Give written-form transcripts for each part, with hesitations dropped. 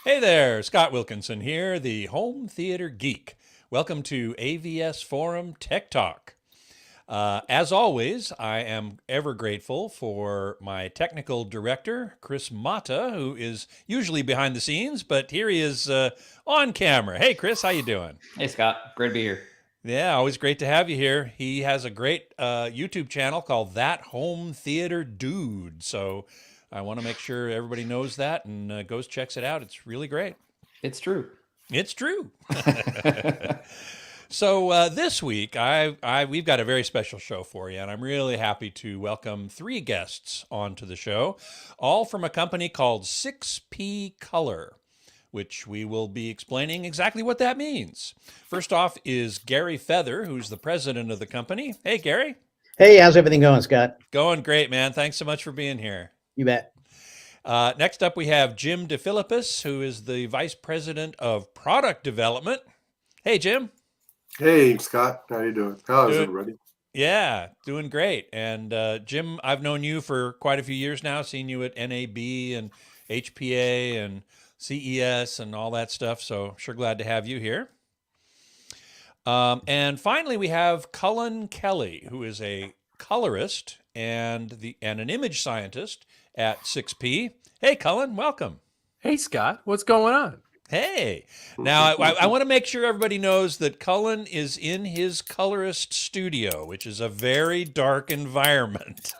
Hey there, Scott Wilkinson here, the home theater geek. Welcome to AVS Forum Tech Talk. As always, I am ever grateful for my technical director, Chris Mata, who is usually behind the scenes, but here he is on camera. Hey, Chris, how you doing? Hey, Scott. Great to be here. Yeah, always great to have you here. He has a great YouTube channel called That Home Theater Dude. So I want to make sure everybody knows that and goes checks it out. It's really great. It's true. It's true. So this week, we've got a very special show for you, and I'm really happy to welcome three guests onto the show, all from a company called 6P Color, which we will be explaining exactly what that means. First off is Gary Feather, who's the president of the company. Hey, Gary. Hey, how's everything going, Scott? Going great, man. Thanks so much for being here. You bet. Next up, we have Jim DeFilippis, who is the vice president of product development. Hey, Jim. Hey, Scott. How you doing? How's Good. everybody? Yeah, doing great. And Jim, I've known you for quite a few years now, seen you at NAB and HPA and CES and all that stuff. So sure glad to have you here. And finally, we have Cullen Kelly, who is a colorist and an image scientist at 6P. Hey, Cullen, welcome. Hey, Scott, what's going on? Hey, now I want to make sure everybody knows that Cullen is in his colorist studio, which is a very dark environment.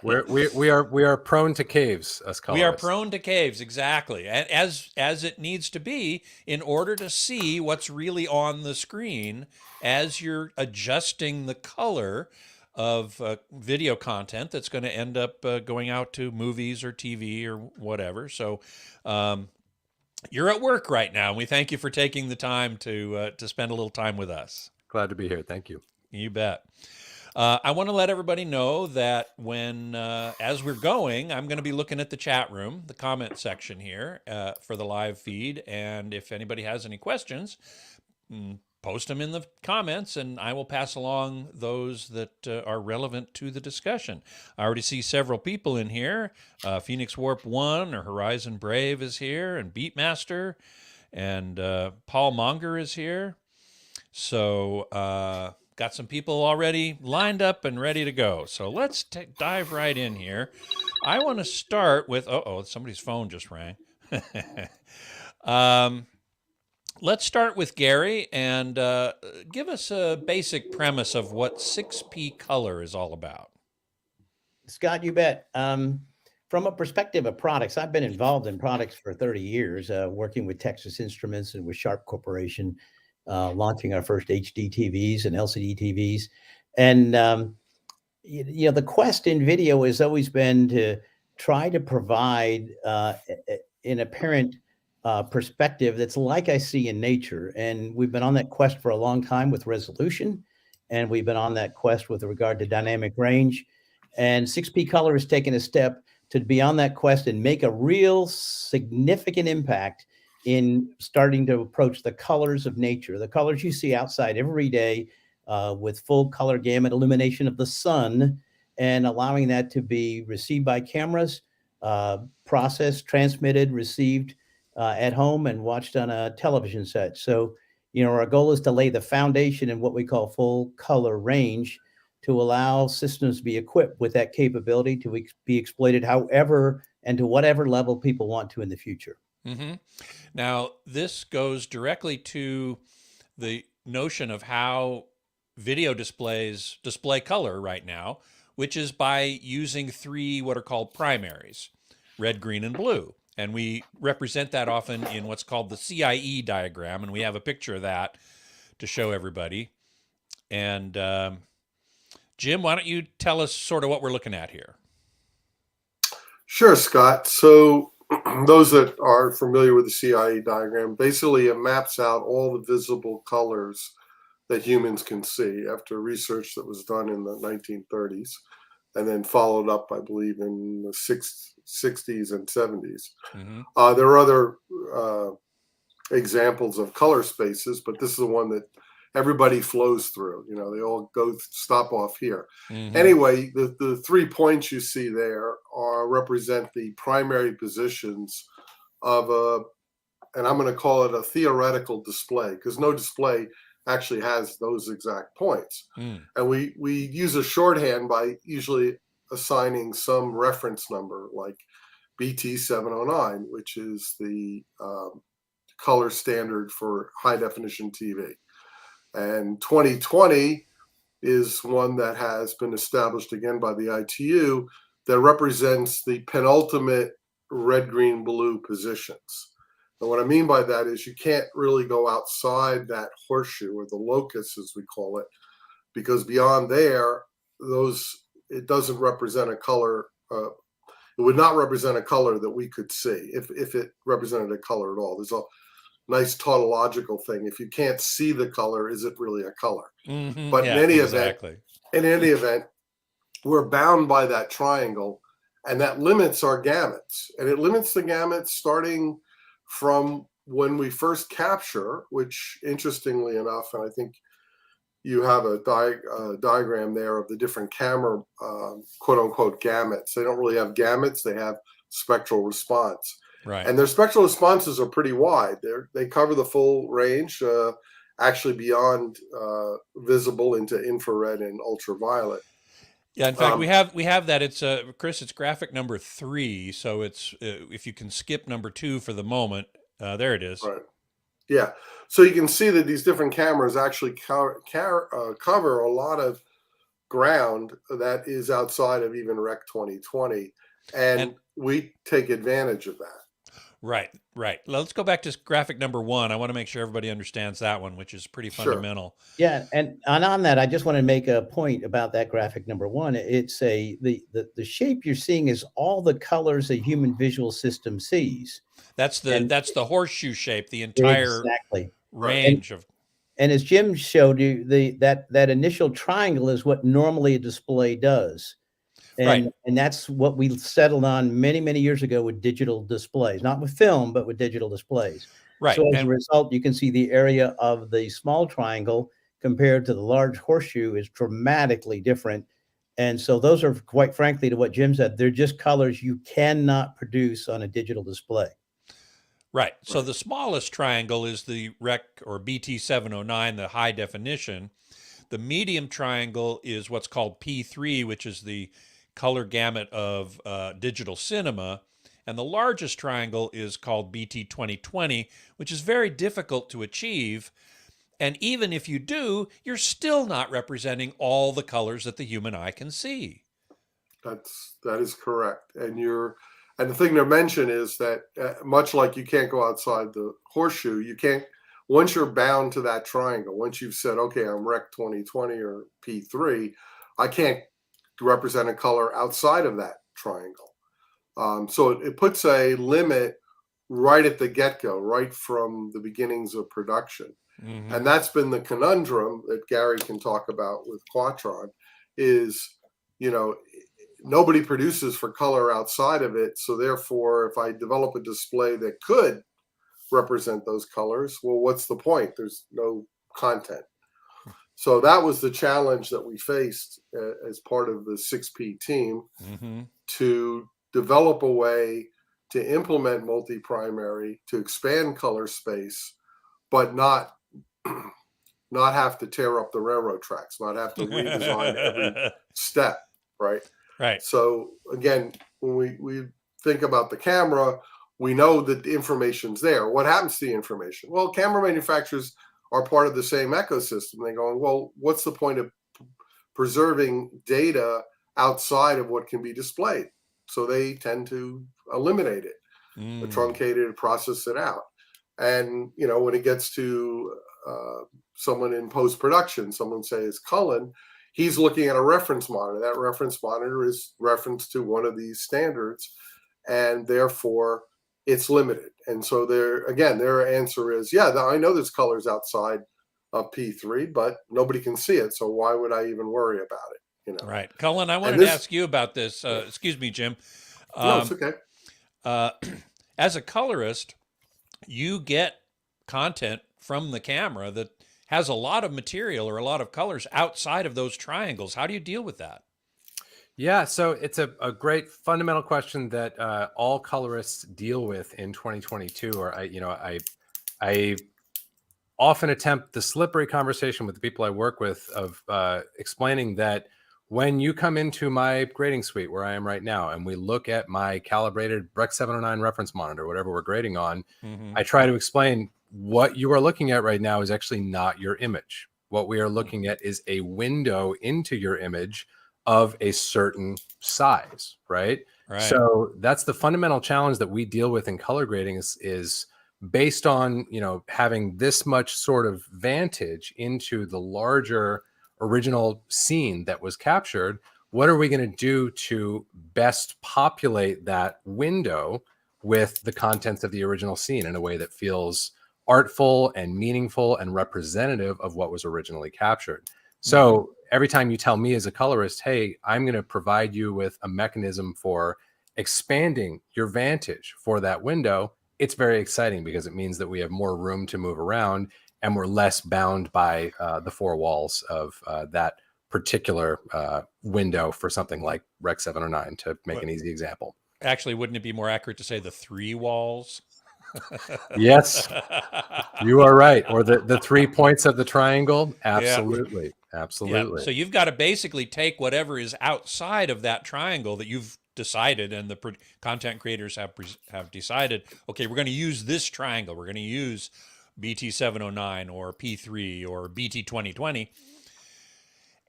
We are prone to caves, us colorists. We are prone to caves, exactly, and as it needs to be in order to see what's really on the screen as you're adjusting the color of video content that's going to end up going out to movies or TV or whatever. So. You're at work right now, and we thank you for taking the time to spend a little time with us. Glad to be here. Thank you. You bet. I want to let everybody know that as we're going, I'm going to be looking at the chat room, the comment section here for the live feed, and if anybody has any questions, post them in the comments, and I will pass along those that are relevant to the discussion. I already see several people in here. Phoenix Warp 1 or Horizon Brave is here, and Beatmaster, and Paul Monger is here. So got some people already lined up and ready to go. So let's dive right in here. I want to start with, somebody's phone just rang. Let's start with Gary and give us a basic premise of what 6P Color is all about. Scott, you bet. From a perspective of products, I've been involved in products for 30 years, working with Texas Instruments and with Sharp Corporation, launching our first HD TVs and LCD TVs. And, the quest in video has always been to try to provide an apparent perspective that's like I see in nature. And we've been on that quest for a long time with resolution. And we've been on that quest with regard to dynamic range. And 6P Color has taken a step to be on that quest and make a real significant impact in starting to approach the colors of nature, the colors you see outside every day with full color gamut illumination of the sun, and allowing that to be received by cameras, processed, transmitted, received at home and watched on a television set. So, our goal is to lay the foundation in what we call full color range to allow systems to be equipped with that capability to be exploited however and to whatever level people want to in the future. Mm-hmm. Now, this goes directly to the notion of how video displays display color right now, which is by using three what are called primaries, red, green, and blue. And we represent that often in what's called the CIE diagram, and we have a picture of that to show everybody. And Jim, why don't you tell us sort of what we're looking at here? Sure, Scott. So those that are familiar with the CIE diagram, basically it maps out all the visible colors that humans can see after research that was done in the 1930s and then followed up, I believe, in the 60s and 70s. Mm-hmm. There are other examples of color spaces, but this is the one that everybody flows through. They all stop off here. Mm-hmm. Anyway, the 3 points you see there represent the primary positions of a and I'm going to call it a theoretical display because no display actually has those exact points. Mm. And we use a shorthand by usually assigning some reference number like BT709, which is the color standard for high definition TV. And 2020 is one that has been established again by the ITU that represents the penultimate red, green, blue positions. And what I mean by that is you can't really go outside that horseshoe, or the locus as we call it, because beyond there, it doesn't represent a color. It would not represent a color that we could see if it represented a color at all. There's a nice tautological thing. If you can't see the color, is it really a color? Mm-hmm. But Yeah, in any exactly. event, we're bound by that triangle, and that limits our gamuts. And it limits the gamuts starting from when we first capture, which interestingly enough, and I think you have a diagram there of the different camera quote unquote gamuts. They don't really have gamuts, they have spectral response. Right. And their spectral responses are pretty wide. They cover the full range, actually beyond visible into infrared and ultraviolet. Yeah, in fact, we have that. It's Chris. It's graphic number 3. So it's if you can skip number 2 for the moment, there it is. Right. Yeah. So you can see that these different cameras actually cover a lot of ground that is outside of even Rec 2020, and we take advantage of that. Right, right. Let's go back to graphic number 1. I want to make sure everybody understands that one, which is pretty fundamental. Yeah, and on that, I just want to make a point about that graphic number 1. It's the shape you're seeing is all the colors a human visual system sees. That's the horseshoe shape, the entire range of. And as Jim showed you, that initial triangle is what normally a display does. And that's what we settled on many, many years ago with digital displays, not with film, but with digital displays. Right. So as a result, you can see the area of the small triangle compared to the large horseshoe is dramatically different. And so those are, quite frankly, to what Jim said, they're just colors you cannot produce on a digital display. Right. So the smallest triangle is the Rec or BT709, the high definition. The medium triangle is what's called P3, which is the color gamut of digital cinema. And the largest triangle is called BT 2020, which is very difficult to achieve. And even if you do, you're still not representing all the colors that the human eye can see. That is correct. And the thing to mention is that much like you can't go outside the horseshoe, you can't, once you're bound to that triangle, once you've said, okay, I'm Rec 2020 or P3, I can't represent a color outside of that triangle. So it puts a limit right at the get-go, right from the beginnings of production. Mm-hmm. And that's been the conundrum that Gary can talk about with Quatron is, nobody produces for color outside of it. So therefore, if I develop a display that could represent those colors, well, what's the point? There's no content. So that was the challenge that we faced as part of the 6P team, mm-hmm. to develop a way to implement multi-primary, to expand color space, but not have to tear up the railroad tracks, not have to redesign every step, right? Right. So again, when we think about the camera, we know that the information's there. What happens to the information? Well, camera manufacturers are part of the same ecosystem. They're going, well, what's the point of preserving data outside of what can be displayed? So they tend to eliminate it, truncate it, process it out. And, when it gets to someone in post-production, someone says Cullen, he's looking at a reference monitor. That reference monitor is referenced to one of these standards, and therefore it's limited. And so their answer is, yeah, I know there's colors outside of P3, but nobody can see it. So why would I even worry about it? Right. Cullen, I wanted to ask you about this. Excuse me, Jim. No, it's okay. As a colorist, you get content from the camera that has a lot of material or a lot of colors outside of those triangles. How do you deal with that? Yeah, so it's a great fundamental question that all colorists deal with in 2022. Or I often attempt the slippery conversation with the people I work with of explaining that when you come into my grading suite where I am right now, and we look at my calibrated Breck 709 reference monitor, whatever we're grading on, I try to explain what you are looking at right now is actually not your image. What we are looking at is a window into your image of a certain size, right? Right. So that's the fundamental challenge that we deal with in color grading is based on, having this much sort of vantage into the larger original scene that was captured. What are we going to do to best populate that window with the contents of the original scene in a way that feels artful and meaningful and representative of what was originally captured? So every time you tell me as a colorist, hey, I'm going to provide you with a mechanism for expanding your vantage for that window, it's very exciting because it means that we have more room to move around and we're less bound by the four walls of that particular window for something like Rec 709, to make an easy example. Actually, wouldn't it be more accurate to say the three walls? Yes, you are right. Or the 3 points of the triangle. Absolutely. Yeah. Absolutely. So you've got to basically take whatever is outside of that triangle that you've decided, and the content creators have decided, okay, we're going to use this triangle. We're going to use BT 709 or P3 or BT 2020.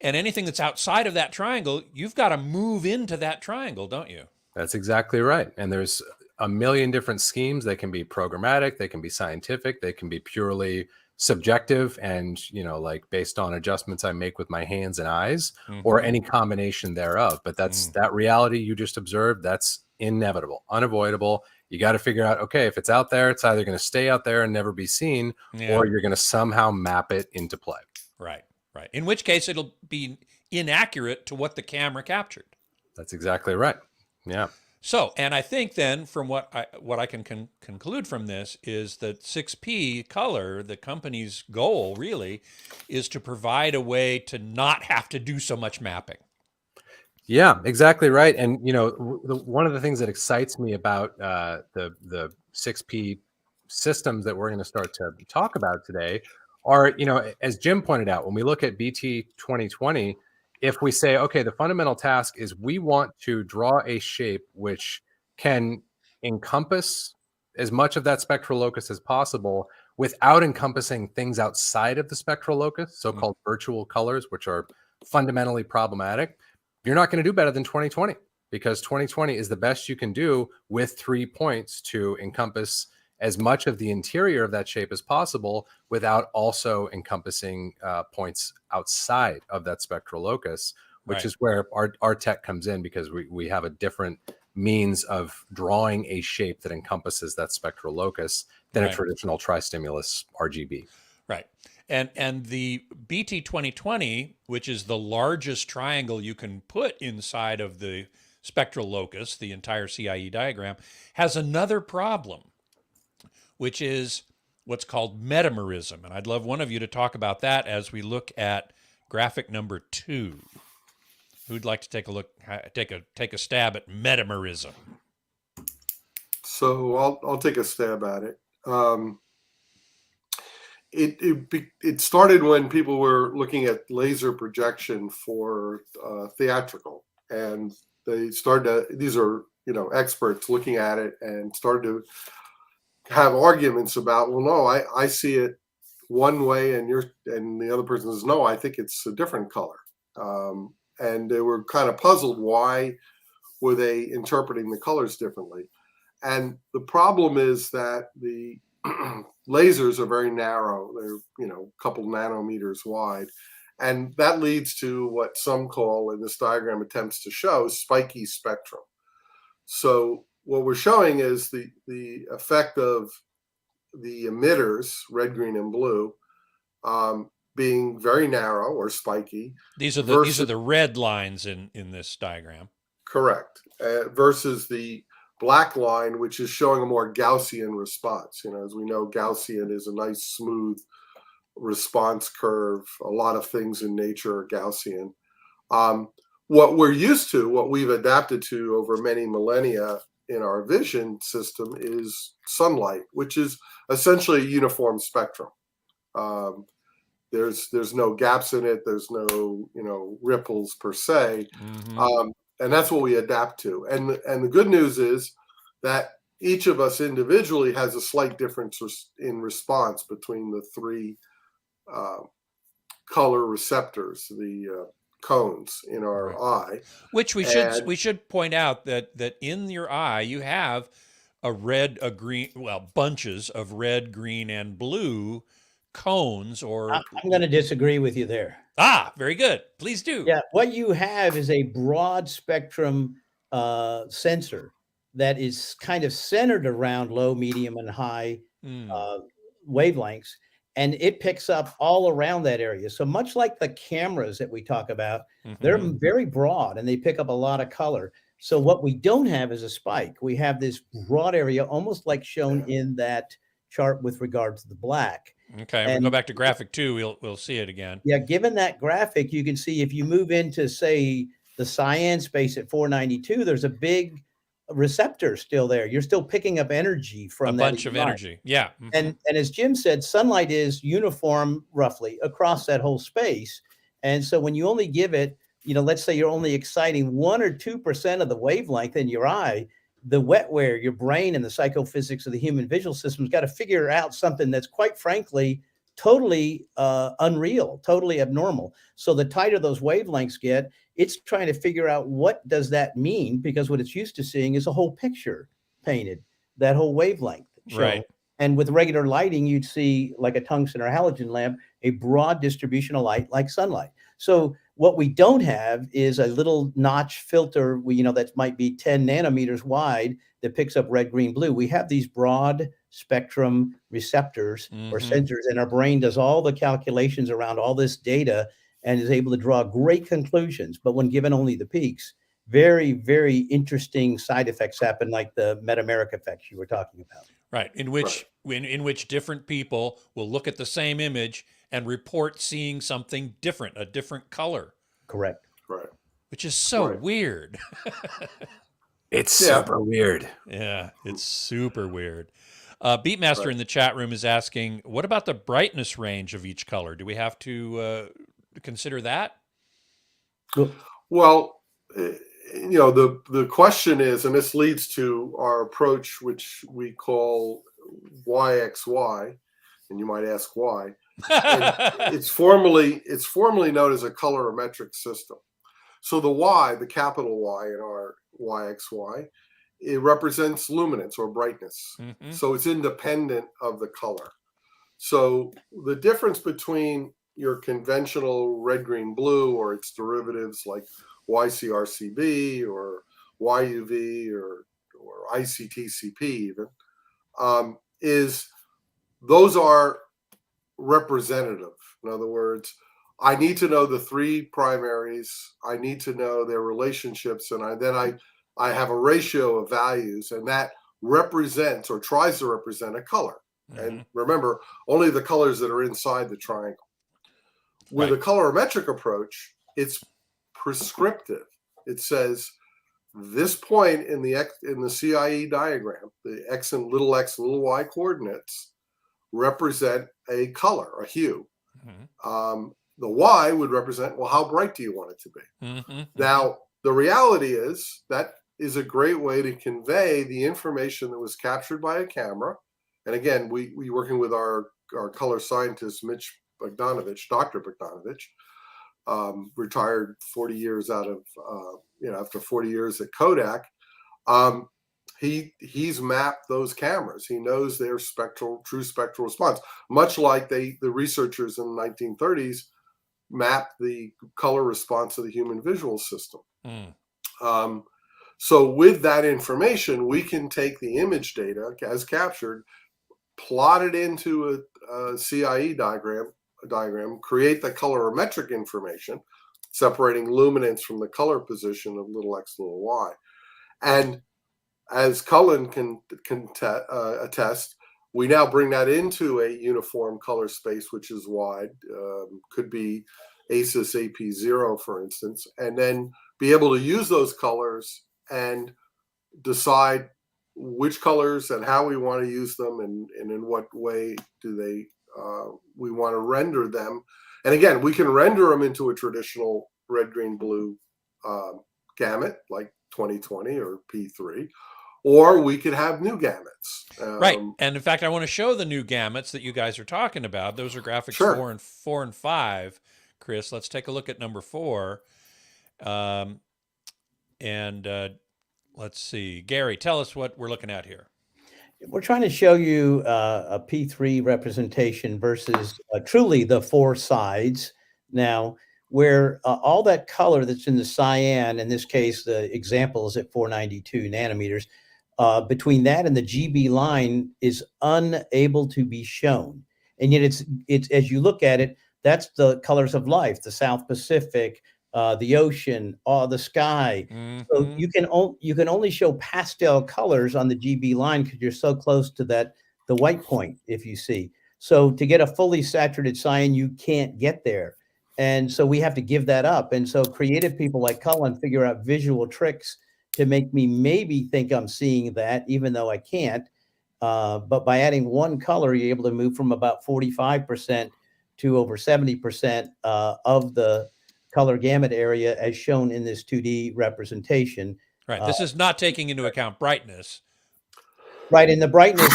And anything that's outside of that triangle, you've got to move into that triangle, don't you? That's exactly right. And there's a million different schemes. They can be programmatic, they can be scientific, they can be purely subjective and, like based on adjustments I make with my hands and eyes, or any combination thereof. But that's that reality you just observed. That's inevitable, unavoidable. You got to figure out, okay, if it's out there, it's either going to stay out there and never be seen, or you're going to somehow map it into play. Right. In which case it'll be inaccurate to what the camera captured. That's exactly right. Yeah. So, and I think then from what I can conclude from this is that 6P color, the company's goal really is to provide a way to not have to do so much mapping. Yeah, exactly right. And one of the things that excites me about the 6P systems that we're going to start to talk about today are, as Jim pointed out, when we look at BT 2020, if we say, okay, the fundamental task is we want to draw a shape which can encompass as much of that spectral locus as possible without encompassing things outside of the spectral locus, so-called virtual colors, which are fundamentally problematic, you're not going to do better than 2020, because 2020 is the best you can do with 3 points to encompass as much of the interior of that shape as possible without also encompassing points outside of that spectral locus, which is where our tech comes in, because we have a different means of drawing a shape that encompasses that spectral locus than a traditional tri-stimulus RGB. Right. And the BT 2020, which is the largest triangle you can put inside of the spectral locus, the entire CIE diagram, has another problem, which is what's called metamerism. And I'd love one of you to talk about that as we look at graphic number 2. Who'd like to take a look, take a stab at metamerism? So I'll take a stab at it. It started when people were looking at laser projection for theatrical, and they started to, these are experts looking at it, and started to have arguments about, well, no, I see it one way, and the other person says, no, I think it's a different color. And they were kind of puzzled, why were they interpreting the colors differently? And the problem is that the lasers are very narrow. They're, a couple nanometers wide. And that leads to what some call, in this diagram attempts to show, spiky spectrum. So what we're showing is the effect of the emitters, red, green, and blue, being very narrow or spiky. These are the red lines in this diagram. Correct. Versus the black line, which is showing a more Gaussian response. As we know, Gaussian is a nice, smooth response curve. A lot of things in nature are Gaussian. what we're used to, what we've adapted to over many millennia in our vision system is sunlight, which is essentially a uniform spectrum. There's no gaps in it. There's no ripples per se, and that's what we adapt to. And the good news is that each of us individually has a slight difference in response between the three color receptors, the cones in our eye. Which we should point out that in your eye you have a green, well, bunches of red, green, and blue cones. Or I'm going to disagree with you there. Very good. Please do. Yeah, what you have is a broad spectrum sensor that is kind of centered around low, medium, and high wavelengths, and it picks up all around that area. So much like the cameras that we talk about, they're very broad and they pick up a lot of color. So what we don't have is a spike. We have this broad area, almost like shown in that chart with regard to the black. Okay, and we'll go back to graphic 2. We'll see it again. Yeah, given that graphic, you can see if you move into, say, the cyan space at 492, there's a big receptor still there. You're still picking up energy from a bunch of energy. Yeah. And as Jim said, sunlight is uniform roughly across that whole space. And so when you only give it, let's say you're only exciting 1 or 2% of the wavelength in your eye, the wetware, your brain, and the psychophysics of the human visual system has got to figure out something that's, quite frankly, totally unreal, totally abnormal. So the tighter those wavelengths get, it's trying to figure out what does that mean, because what it's used to seeing is a whole picture painted, that whole wavelength shown. Right. And with regular lighting, you'd see, like a tungsten or halogen lamp, a broad distribution of light like sunlight. So what we don't have is a little notch filter, that might be 10 nanometers wide that picks up red, green, blue. We have these broad spectrum receptors or sensors, and our brain does all the calculations around all this data and is able to draw great conclusions. But when given only the peaks, very, very interesting side effects happen, like the metameric effects you were talking about. Right, in which different people will look at the same image and report seeing something different, a different color. Correct. Right. Which is so weird. It's super weird. Yeah, it's super weird. Beatmaster in the chat room is asking, what about the brightness range of each color? Do we have to consider that? Well, the question is, and this leads to our approach, which we call YXY, and you might ask why. It's formally known as a colorimetric system. So the Y, the capital Y in our YXY, it represents luminance or brightness. So it's independent of the color. So the difference between your conventional red, green, blue, or its derivatives like YCRCB or YUV or ICTCP even, is those are representative. In other words, I need to know the three primaries. I need to know their relationships, and I have a ratio of values, and that represents or tries to represent a color. And remember, only the colors that are inside the triangle. With a colorimetric approach, it's prescriptive. It says this point in the CIE diagram, the x and little y coordinates represent a color, a hue. The Y would represent, well, how bright do you want it to be? Now, the reality is that is a great way to convey the information that was captured by a camera. And again, we working with our color scientist, Mitch Bogdanovich, Dr. Bogdanovich, retired 40 years out of, after 40 years at Kodak. He's mapped those cameras. He knows their true spectral response, much like the researchers in the 1930s mapped the color response of the human visual system. So with that information, we can take the image data as captured, plot it into a CIE diagram, create the colorimetric information, separating luminance from the color position of little x, little y. And as Cullen can attest, we now bring that into a uniform color space, which is wide, could be ASIS AP0, for instance, and then be able to use those colors and decide which colors and how we want to use them, and in what way do they we want to render them. And again, we can render them into a traditional red, green, blue gamut like 2020 or P3, or we could have new gamuts. Right. And in fact, I want to show the new gamuts that you guys are talking about. Those are graphics Sure. 4 and 5. Chris, let's take a look at number 4. Let's see. Gary, tell us what we're looking at here. We're trying to show you a P3 representation versus truly the 4 sides. Now, where all that color that's in the cyan, in this case, the example is at 492 nanometers, between that and the GB line is unable to be shown. And yet it's as you look at it, that's the colors of life, the South Pacific, the ocean, the sky. Mm-hmm. So you can only show pastel colors on the GB line because you're so close to the white point, if you see. So to get a fully saturated cyan, you can't get there. And so we have to give that up. And so creative people like Cullen figure out visual tricks to make me maybe think I'm seeing that, even though I can't. But by adding one color, you're able to move from about 45% to over 70% of the color gamut area as shown in this 2D representation. Right. This is not taking into account brightness. Right. And the brightness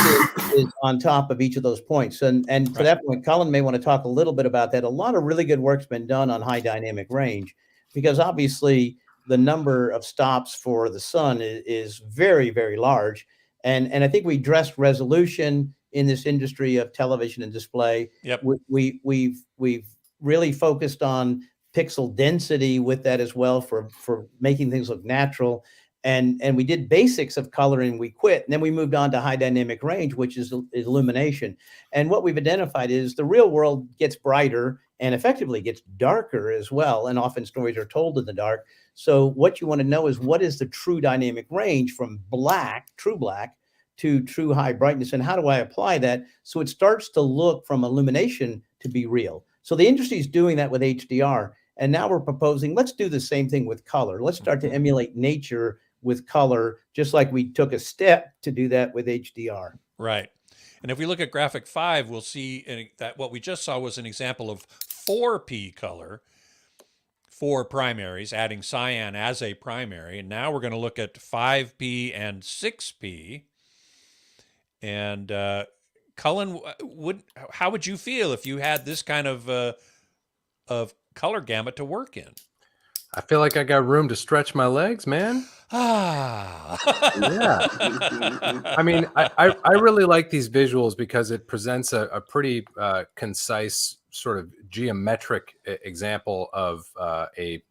is on top of each of those points. And to Right. that point, Colin may want to talk a little bit about that. A lot of really good work's been done on high dynamic range, because obviously the number of stops for the sun is very, very large. And I think we addressed resolution in this industry of television and display. Yep. We've really focused on pixel density with that as well for making things look natural. And we did basics of coloring, we quit. And then we moved on to high dynamic range, which is illumination. And what we've identified is the real world gets brighter and effectively gets darker as well. And often stories are told in the dark. So what you want to know is, what is the true dynamic range from black, true black, to true high brightness? And how do I apply that so it starts to look from illumination to be real? So the industry is doing that with HDR. And now we're proposing, let's do the same thing with color. Let's start to emulate nature with color, just like we took a step to do that with HDR. Right. And if we look at graphic 5, we'll see that what we just saw was an example of 4P color, 4 primaries, adding cyan as a primary. And now we're going to look at 5P and 6P. And Cullen, how would you feel if you had this kind of color gamut to work in? I feel like I got room to stretch my legs, man. Ah. Yeah. I mean, I really like these visuals because it presents a pretty concise sort of geometric example of a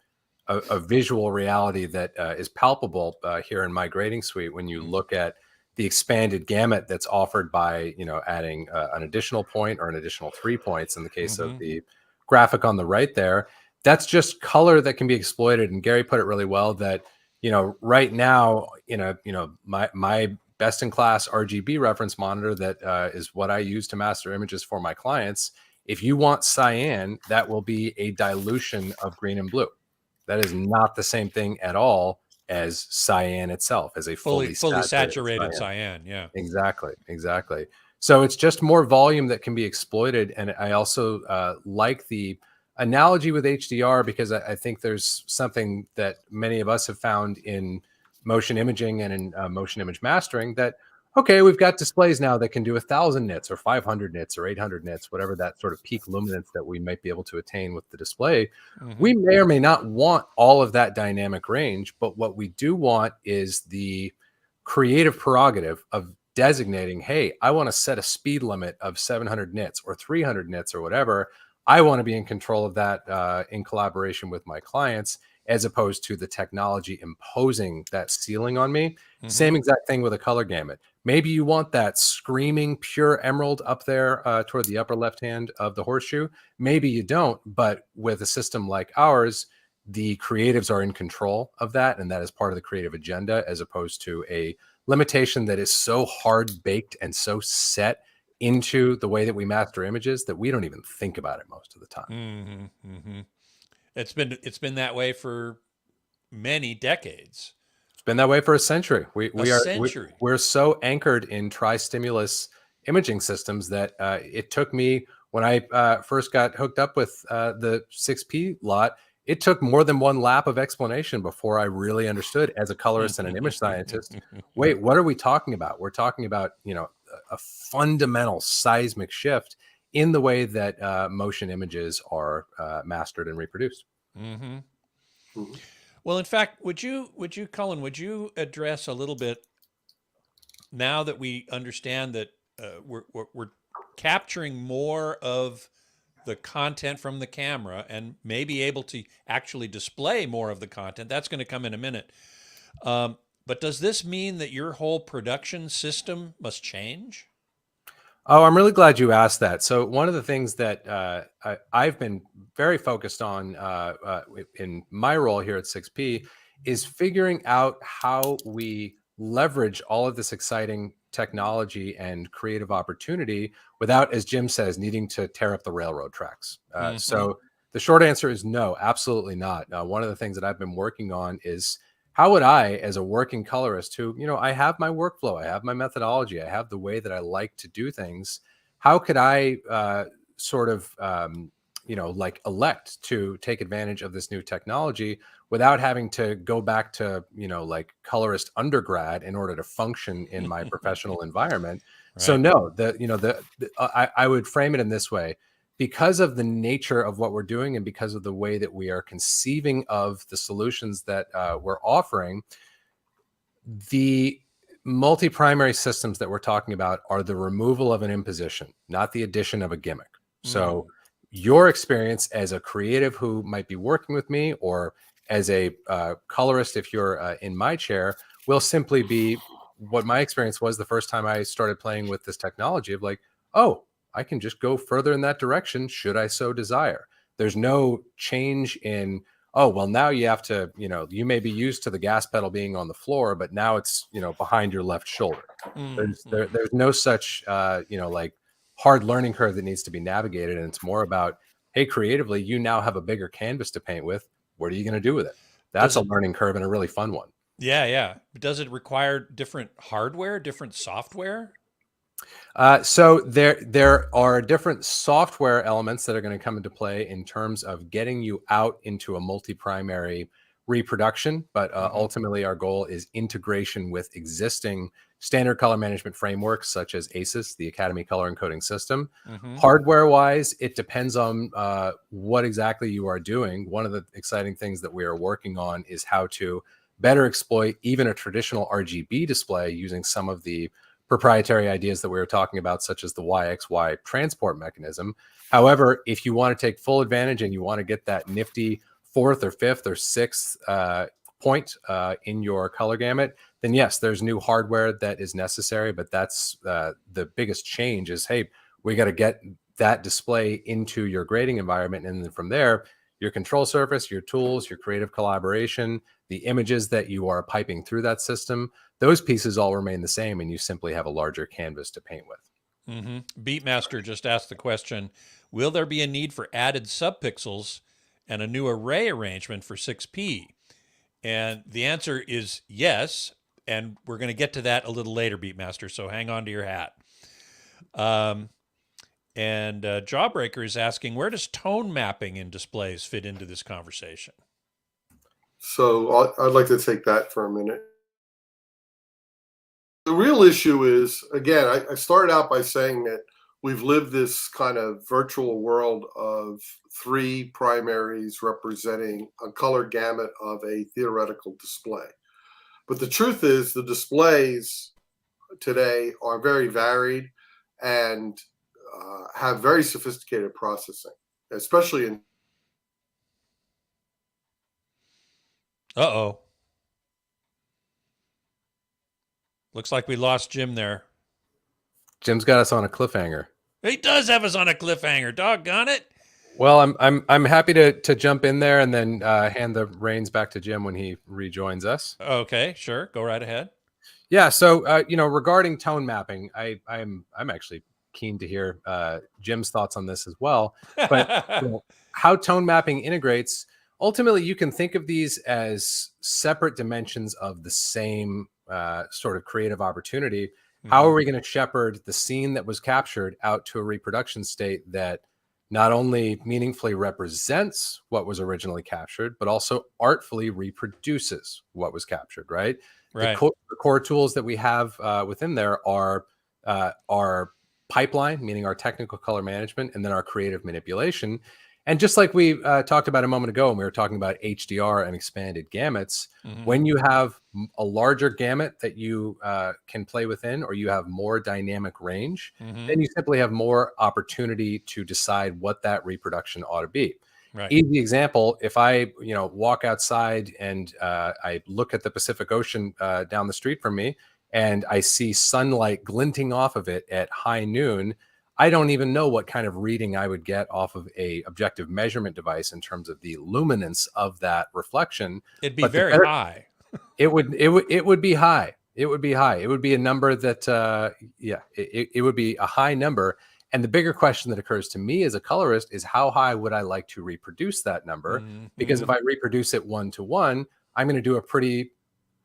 visual reality that is palpable here in my grading suite when you look at the expanded gamut that's offered by, adding an additional point or an additional 3 points in the case of the graphic on the right there. That's just color that can be exploited. And Gary put it really well that, right now, my best in class RGB reference monitor that is what I use to master images for my clients. If you want cyan, that will be a dilution of green and blue. That is not the same thing at all as cyan itself, as a fully saturated cyan. Yeah, exactly. So it's just more volume that can be exploited. And I also like the analogy with HDR, because I think there's something that many of us have found in motion imaging and in motion image mastering, that, okay, we've got displays now that can do 1,000 nits or 500 nits or 800 nits, whatever that sort of peak luminance that we might be able to attain with the display. We may or may not want all of that dynamic range, but what we do want is the creative prerogative of designating, hey, I want to set a speed limit of 700 nits or 300 nits or whatever. I want to be in control of that in collaboration with my clients, as opposed to the technology imposing that ceiling on me. Same exact thing with a color gamut. Maybe you want that screaming pure emerald up there toward the upper left hand of the horseshoe. Maybe you don't, but with a system like ours, the creatives are in control of that, and that is part of the creative agenda, as opposed to a limitation that is so hard baked and so set into the way that we master images that we don't even think about it most of the time. It's been that way for many decades. It's been that way for a century. Century. We're so anchored in tri-stimulus imaging systems that it took me, when I first got hooked up with the 6P lot, it took more than one lap of explanation before I really understood, as a colorist and an image scientist, wait, what are we talking about? We're talking about, a fundamental seismic shift in the way that motion images are mastered and reproduced. Mm-hmm. Mhm. Well, in fact, Cullen, would you address a little bit, now that we understand that we're capturing more of the content from the camera and may be able to actually display more of the content? That's going to come in a minute. But does this mean that your whole production system must change? Oh, I'm really glad you asked that. So one of the things that I've been very focused on in my role here at 6P is figuring out how we leverage all of this exciting technology and creative opportunity without, as Jim says, needing to tear up the railroad tracks. So the short answer is no, absolutely not. One of the things that I've been working on is, how would I, as a working colorist who, I have my workflow, I have my methodology, I have the way that I like to do things, how could I elect to take advantage of this new technology without having to go back to, like colorist undergrad in order to function in my professional environment? Right. So no, I would frame it in this way. Because of the nature of what we're doing and because of the way that we are conceiving of the solutions that we're offering, the multi-primary systems that we're talking about are the removal of an imposition, not the addition of a gimmick. So your experience as a creative who might be working with me, or as a colorist, if you're in my chair, will simply be what my experience was the first time I started playing with this technology of like, oh, I can just go further in that direction should I so desire. There's no change in, oh, well, now you have to, you may be used to the gas pedal being on the floor, but now it's, behind your left shoulder. There's no such, like hard learning curve that needs to be navigated. And it's more about, hey, creatively, you now have a bigger canvas to paint with. What are you going to do with it? That's a learning curve and a really fun one. Yeah. Does it require different hardware, different software? So there are different software elements that are going to come into play in terms of getting you out into a multi-primary reproduction. But ultimately, our goal is integration with existing standard color management frameworks such as ACES, the Academy Color Encoding System. Hardware-wise, it depends on what exactly you are doing. One of the exciting things that we are working on is how to better exploit even a traditional RGB display using some of the proprietary ideas that we were talking about, such as the YXY transport mechanism. However, if you want to take full advantage and you want to get that nifty 4th or 5th or 6th point in your color gamut, then yes, there's new hardware that is necessary. But that's the biggest change is, hey, we got to get that display into your grading environment. And then from there, your control surface, your tools, your creative collaboration, the images that you are piping through that system, those pieces all remain the same, and you simply have a larger canvas to paint with. Beatmaster just asked the question, will there be a need for added subpixels and a new array arrangement for 6P? And the answer is yes, and we're going to get to that a little later, Beatmaster, so hang on to your hat. And Jawbreaker is asking, where does tone mapping in displays fit into this conversation? So I'd like to take that for a minute. The real issue is, again, I started out by saying that we've lived this kind of virtual world of 3 primaries representing a color gamut of a theoretical display. But the truth is the displays today are very varied and have very sophisticated processing, especially in... Uh-oh. Looks like we lost Jim there. Jim's got us on a cliffhanger. He does have us on a cliffhanger. Doggone it. Well, I'm happy to jump in there and then hand the reins back to Jim when he rejoins us. Okay, sure. Go right ahead. Yeah. So regarding tone mapping, I'm actually keen to hear Jim's thoughts on this as well. But how tone mapping integrates, ultimately, you can think of these as separate dimensions of the same sort of creative opportunity. How are we going to shepherd the scene that was captured out to a reproduction state that not only meaningfully represents what was originally captured, but also artfully reproduces what was captured, right? Right. The core tools that we have within there are our pipeline, meaning our technical color management, and then our creative manipulation. And just like we talked about a moment ago when we were talking about HDR and expanded gamuts, when you have a larger gamut that you can play within, or you have more dynamic range, then you simply have more opportunity to decide what that reproduction ought to be. Right. Easy example, if I walk outside and I look at the Pacific Ocean down the street from me, and I see sunlight glinting off of it at high noon, I don't even know what kind of reading I would get off of a objective measurement device in terms of the luminance of that reflection. It'd be very high. It would be high. It would be high. It would be a number that, it would be a high number. And the bigger question that occurs to me as a colorist is, how high would I like to reproduce that number? Because if I reproduce it 1-to-1, I'm going to do a pretty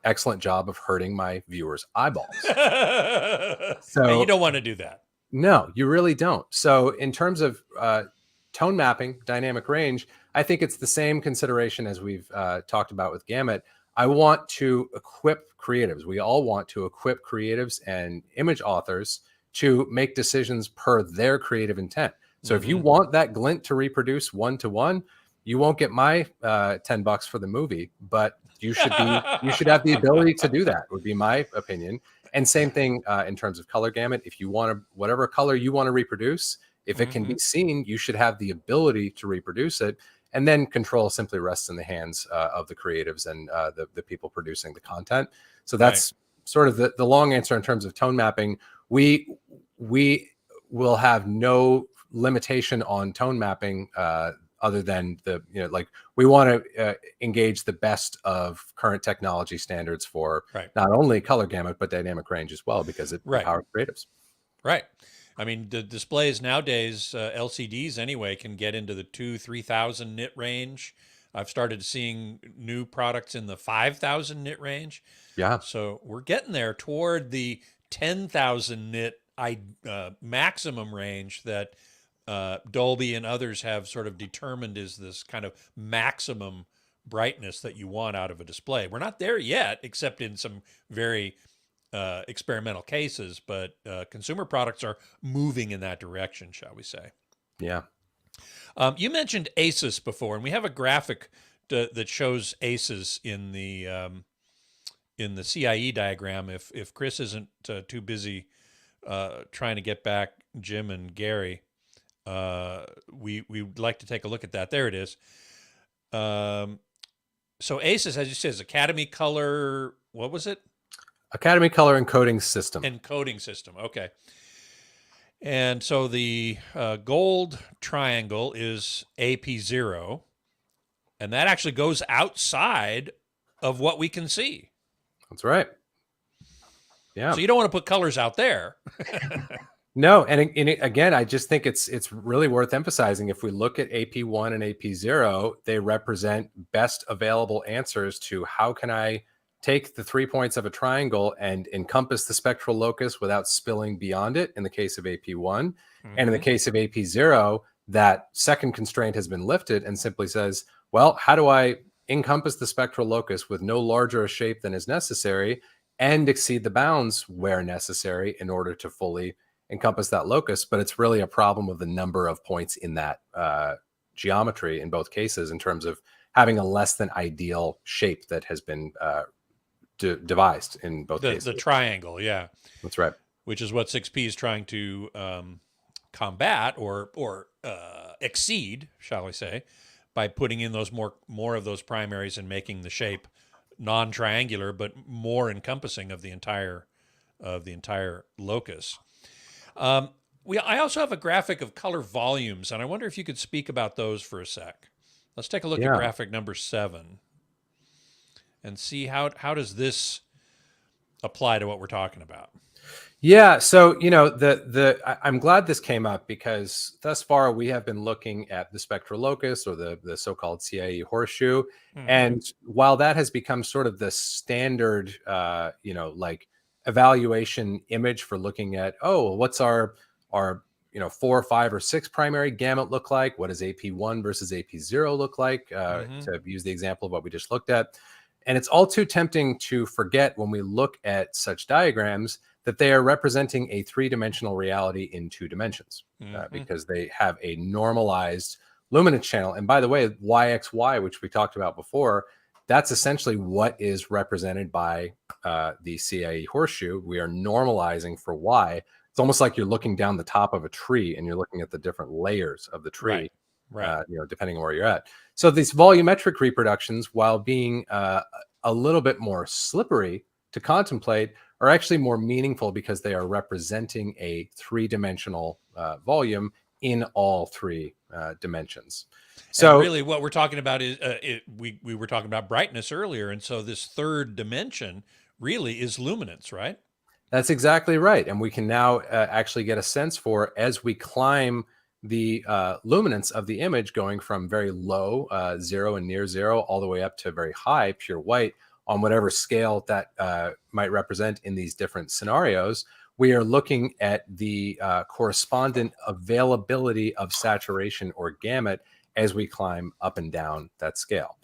excellent job of hurting my viewers' eyeballs. So and you don't want to do that. No, you really don't. So in terms of tone mapping, dynamic range, I think it's the same consideration as we've talked about with Gamut. I want to equip creatives. We all want to equip creatives and image authors to make decisions per their creative intent. So if you want that glint to reproduce 1-to-1, you won't get my $10 for the movie, but you should have the ability to do that, would be my opinion. And same thing in terms of color gamut. If you want to, whatever color you want to reproduce, if it can be seen, you should have the ability to reproduce it. And then control simply rests in the hands of the creatives and the people producing the content. So that's sort of the long answer in terms of tone mapping. We will have no limitation on tone mapping other than we want to engage the best of current technology standards for not only color gamut, but dynamic range as well, because it empowers creatives. Right. I mean, the displays nowadays, LCDs anyway, can get into the 2,000-3,000 nit range. I've started seeing new products in the 5,000 nit range. Yeah. So we're getting there toward the 10,000 nit maximum range that Dolby and others have sort of determined is this kind of maximum brightness that you want out of a display. We're not there yet, except in some very experimental cases, but consumer products are moving in that direction, shall we say. Yeah. You mentioned ACES before, and we have a graphic that shows ACES in the CIE diagram. If Chris isn't too busy trying to get back Jim and Gary, we'd like to take a look at that. There it is. So ACES, as you said, is Academy Color. What was it? Academy Color Encoding System. Encoding system. Okay. And so the gold triangle is AP0, and that actually goes outside of what we can see. That's right. Yeah. So you don't want to put colors out there. No, and again, I just think it's really worth emphasizing. If we look at AP1 and AP0, they represent best available answers to how can I take the 3 points of a triangle and encompass the spectral locus without spilling beyond it in the case of AP1. And in the case of AP0, that second constraint has been lifted and simply says, well, how do I encompass the spectral locus with no larger a shape than is necessary and exceed the bounds where necessary in order to fully encompass that locus? But it's really a problem of the number of points in that geometry in both cases, in terms of having a less than ideal shape that has been devised in both cases. The triangle, yeah. That's right. Which is what 6P is trying to combat or exceed, shall we say, by putting in those more of those primaries and making the shape non-triangular but more encompassing of the entire locus. I also have a graphic of color volumes, and I wonder if you could speak about those for a sec. Let's take a look at graphic number 7 and see how does this apply to what we're talking about. Yeah, so I'm glad this came up because thus far we have been looking at the spectral locus, or the so-called CIE horseshoe, and while that has become sort of the standard, like evaluation image for looking at, what's our 4, 5, or 6 primary gamut look like? What does AP1 versus AP0 look like? To use the example of what we just looked at, and it's all too tempting to forget when we look at such diagrams that they are representing a 3-dimensional reality in 2 dimensions, because they have a normalized luminance channel. And by the way, YXY, which we talked about before, that's essentially what is represented by the CIE horseshoe. We are normalizing for Y. It's almost like you're looking down the top of a tree and you're looking at the different layers of the tree, right. Depending on where you're at. So these volumetric reproductions, while being a little bit more slippery to contemplate, are actually more meaningful because they are representing a 3-dimensional volume in all 3 dimensions. So and really what we're talking about is we were talking about brightness earlier, and so this 3rd dimension really is luminance, right? that's exactly right. And we can now actually get a sense for, as we climb the luminance of the image, going from very low, 0 and near 0, all the way up to very high, pure white, on whatever scale that might represent in these different scenarios, we are looking at the correspondent availability of saturation or gamut as we climb up and down that scale.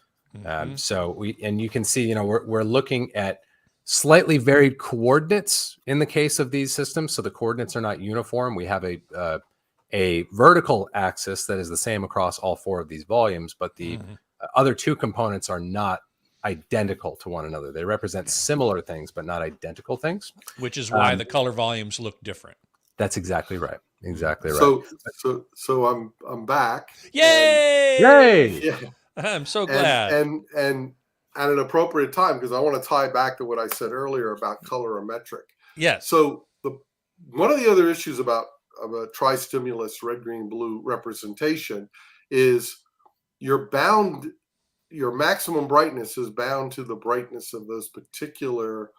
So you can see, we're looking at slightly varied coordinates in the case of these systems. So the coordinates are not uniform. We have a vertical axis that is the same across all 4 of these volumes, but the other 2 components are not identical to one another. They represent similar things, but not identical things. Which is why the color volumes look different. That's exactly right. Exactly right. So I'm back. Yay! Yay! Yeah. I'm so glad. And at an appropriate time, because I want to tie back to what I said earlier about colorimetric. Yes. So one of the other issues about a tri-stimulus red, green, blue representation is your maximum brightness is bound to the brightness of those particular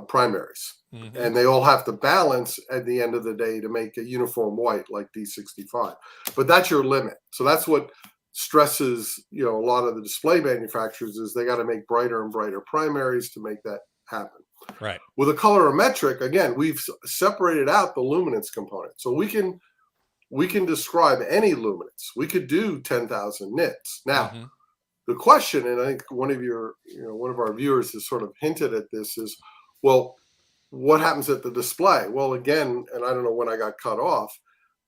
primaries. And they all have to balance at the end of the day to make a uniform white like D65. But that's your limit. So that's what stresses, a lot of the display manufacturers, is they got to make brighter and brighter primaries to make that happen. Right. With a colorimetric, again, we've separated out the luminance component. So we can describe any luminance. We could do 10,000 nits. Now, the question, and I think one of our viewers has sort of hinted at this, is, well, what happens at the display? Well, again, and I don't know when I got cut off,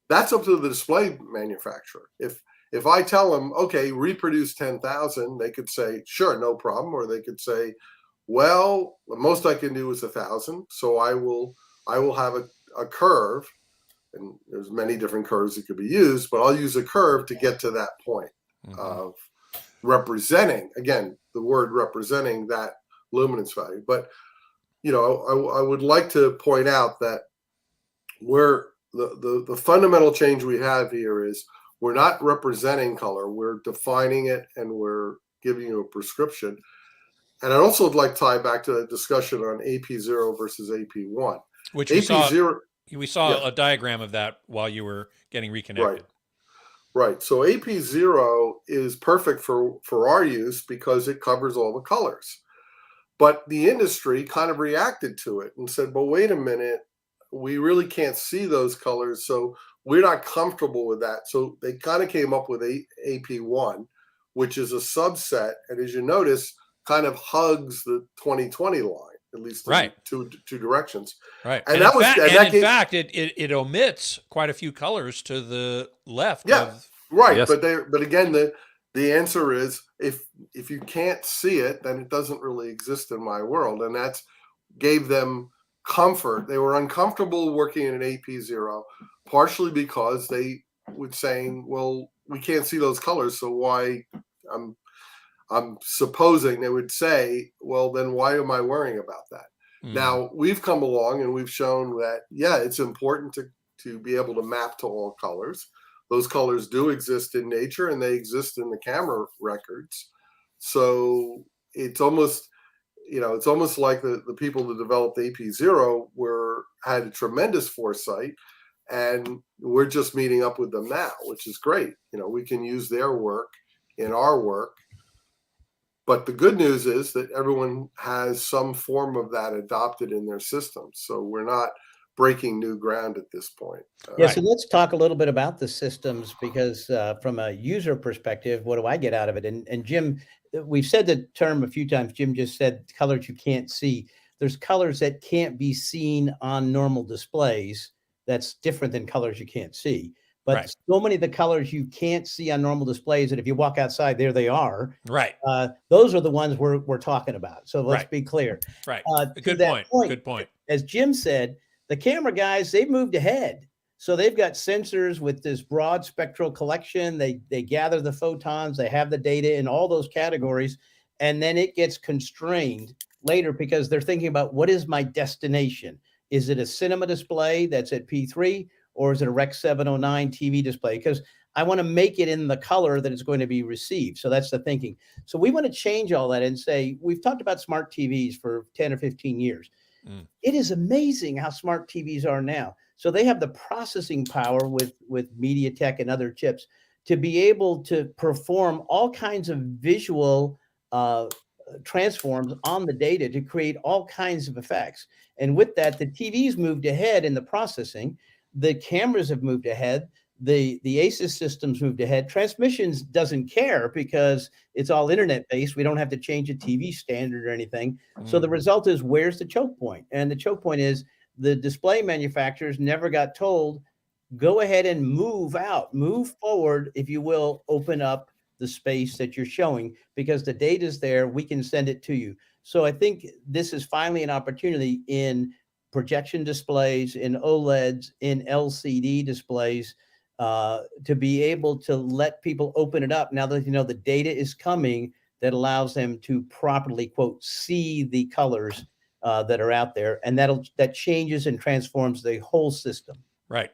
that's up to the display manufacturer. If I tell them, okay, reproduce 10,000, they could say, sure, no problem. Or they could say, well, the most I can do is 1,000. So I will have a curve, and there's many different curves that could be used, but I'll use a curve to get to that point of representing, again, the word representing that luminance value. But, I would like to point out that where the fundamental change we have here is, we're not representing color, we're defining it, and we're giving you a prescription. And I'd also like to tie back to the discussion on AP0 versus AP1. Which AP0, we saw a diagram of that while you were getting reconnected. Right. So AP0 is perfect for our use because it covers all the colors. But the industry kind of reacted to it and said, well, wait a minute, we really can't see those colors, so we're not comfortable with that. So they kind of came up with AP1, which is a subset, and as you notice, kind of hugs the 2020 line, at least in two directions. Right. And in fact, it omits quite a few colors to the left. Yeah. Right. Yes. But again, the answer is, if you can't see it, then it doesn't really exist in my world. And that's gave them comfort. They were uncomfortable working in an AP0, partially because they would saying, well, we can't see those colors, so why? I'm supposing they would say, well, then why am I worrying about that? Now, we've come along and we've shown that, yeah, it's important to be able to map to all colors. Those colors do exist in nature and they exist in the camera records. So it's almost, it's almost like the people that developed AP0 had a tremendous foresight, and we're just meeting up with them now, which is great. We can use their work in our work. But the good news is that everyone has some form of that adopted in their systems. So we're not breaking new ground at this point. Yeah, so let's talk a little bit about the systems, because from a user perspective, what do I get out of it? And Jim, we've said the term a few times. Jim just said colors you can't see. There's colors that can't be seen on normal displays. That's different than colors you can't see. But so many of the colors you can't see on normal displays that if you walk outside, there they are. Right. Those are the ones we're talking about. So let's be clear. Right. Good point. Good point. As Jim said, the camera guys, they've moved ahead. So they've got sensors with this broad spectral collection. They gather the photons, they have the data in all those categories, and then it gets constrained later because they're thinking about, what is my destination? Is it a cinema display that's at P3, or is it a Rec 709 TV display? Because I want to make it in the color that it's going to be received. So that's the thinking. So we want to change all that and say, we've talked about smart TVs for 10 or 15 years. It is amazing how smart TVs are now. So they have the processing power with MediaTek and other chips to be able to perform all kinds of visual transforms on the data to create all kinds of effects. And with that, the TVs moved ahead in the processing. The cameras have moved ahead. The ASIS systems moved ahead. Transmissions doesn't care because it's all internet based. We don't have to change a TV standard or anything. So the result is, where's the choke point? And the choke point is the display manufacturers never got told, go ahead and move out, move forward, if you will, open up the space that you're showing, because the data is there. We can send it to you. So I think this is finally an opportunity in projection displays, in OLEDs, in LCD displays, to be able to let people open it up now that the data is coming that allows them to properly, quote, see the colors that are out there, and that changes and transforms the whole system. Right.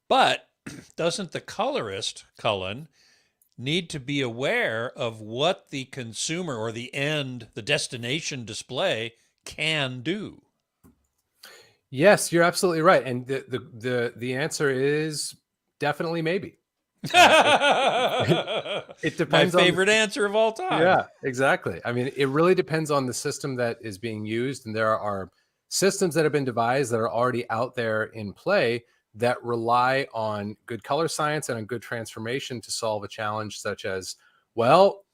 But doesn't the colorist, Cullen, need to be aware of what the consumer or the destination display can do? Yes, you're absolutely right. And the answer is definitely maybe. It depends. My favorite answer of all time. Yeah, exactly. I mean, it really depends on the system that is being used. And there are systems that have been devised that are already out there in play that rely on good color science and on good transformation to solve a challenge such as, well,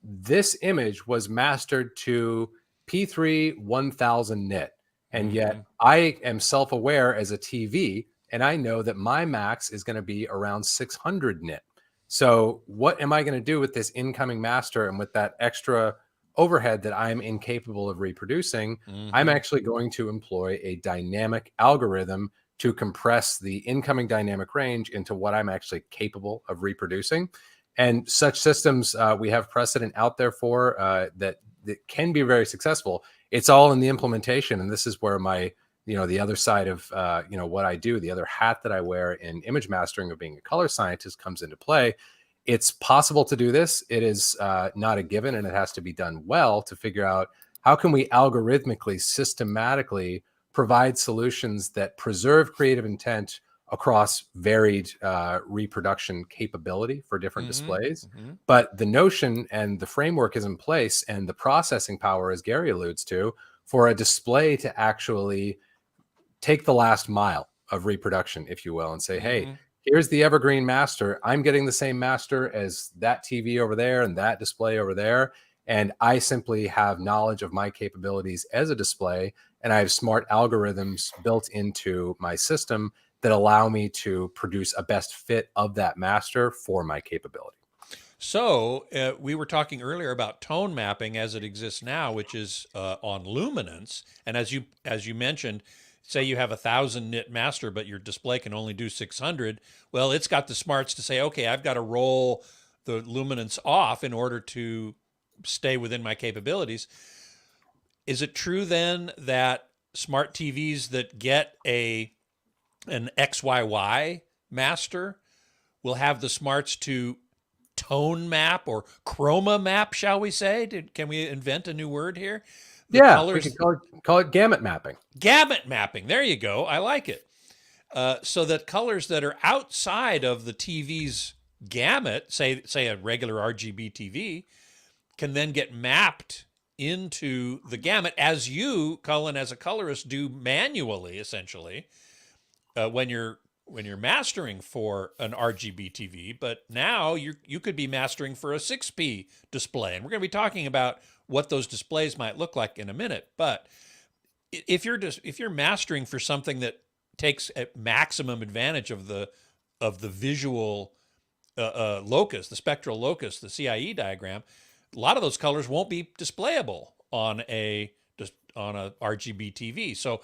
this image was mastered to P3 1000 nit. And yet I am self-aware as a TV, and I know that my max is going to be around 600 nit. So what am I going to do with this incoming master and with that extra overhead that I'm incapable of reproducing? I'm actually going to employ a dynamic algorithm to compress the incoming dynamic range into what I'm actually capable of reproducing. And such systems we have precedent out there for that can be very successful. It's all in the implementation. And this is where my, the other side of, what I do, the other hat that I wear in image mastering of being a color scientist comes into play. It's possible to do this. It is not a given, and it has to be done well to figure out how can we algorithmically, systematically provide solutions that preserve creative intent across varied reproduction capability for different displays. But the notion and the framework is in place, and the processing power, as Gary alludes to, for a display to actually take the last mile of reproduction, if you will, and say, hey, here's the evergreen master. I'm getting the same master as that TV over there and that display over there. And I simply have knowledge of my capabilities as a display, and I have smart algorithms built into my system that allow me to produce a best fit of that master for my capability. So we were talking earlier about tone mapping as it exists now, which is on luminance. And as you mentioned, say you have 1,000 nit master, but your display can only do 600. Well, it's got the smarts to say, okay, I've got to roll the luminance off in order to stay within my capabilities. Is it true then that smart TVs that get an XYY master will have the smarts to tone map or chroma map, shall we say? Can we invent a new word here? the Yeah, colors, we can call it gamut mapping. gamut mapping. There you go. I like it. So that colors that are outside of the TV's gamut, say a regular RGB TV, can then get mapped into the gamut as you, Cullen, as a colorist, do manually, essentially, when you're mastering for an RGB TV. But now you could be mastering for a 6P display, and we're going to be talking about what those displays might look like in a minute. But if you're mastering for something that takes a maximum advantage of the visual locus, the spectral locus, the CIE diagram, a lot of those colors won't be displayable on a RGB TV. So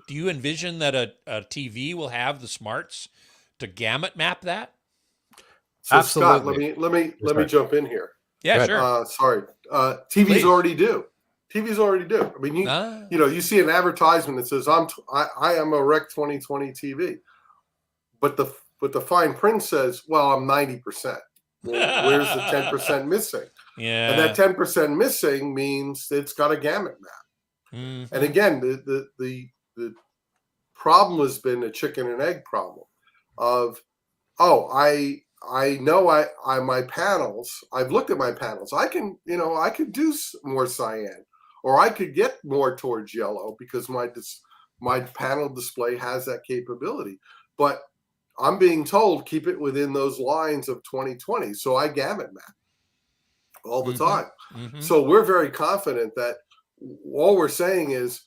do you envision that a TV will have the smarts to gamut map that? So Absolutely. Scott, let me jump in here. Yeah, Good. sure. TVs Please. already do. TVs already do. I mean, you see an advertisement that says I am a Rec 2020 TV, but the fine print says, well, I'm 90%. Well, where's the 10% missing? Yeah. And that 10% missing means it's got a gamut map. Mm-hmm. And again, the problem has been a chicken and egg problem of, I know I my panels, I've looked at my panels. I could do more cyan, or I could get more towards yellow because my panel display has that capability. But I'm being told keep it within those lines of 2020. So I gamut map all the time. Mm-hmm. So we're very confident that all we're saying is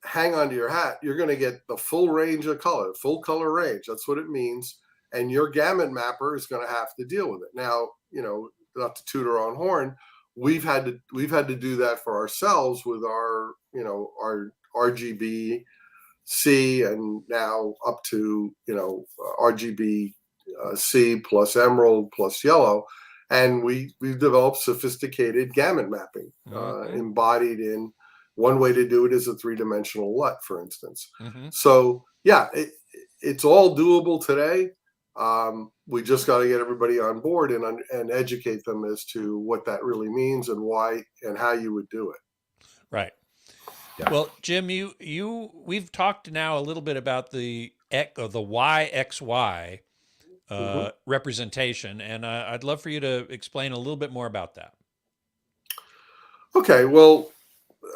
hang on to your hat. You're going to get the full range of color, full color range. That's what it means. And your gamut mapper is going to have to deal with it. Now, not to toot our own horn, we've had to do that for ourselves with our RGB C and now up to RGB C plus emerald plus yellow, and we've developed sophisticated gamut mapping embodied in one way to do it is a 3-dimensional LUT, for instance. Mm-hmm. So yeah, it's all doable today. We just got to get everybody on board and educate them as to what that really means and why and how you would do it. Right. Yeah. Well, Jim, we've talked now a little bit about the YXY representation, and I'd love for you to explain a little bit more about that. Okay. Well,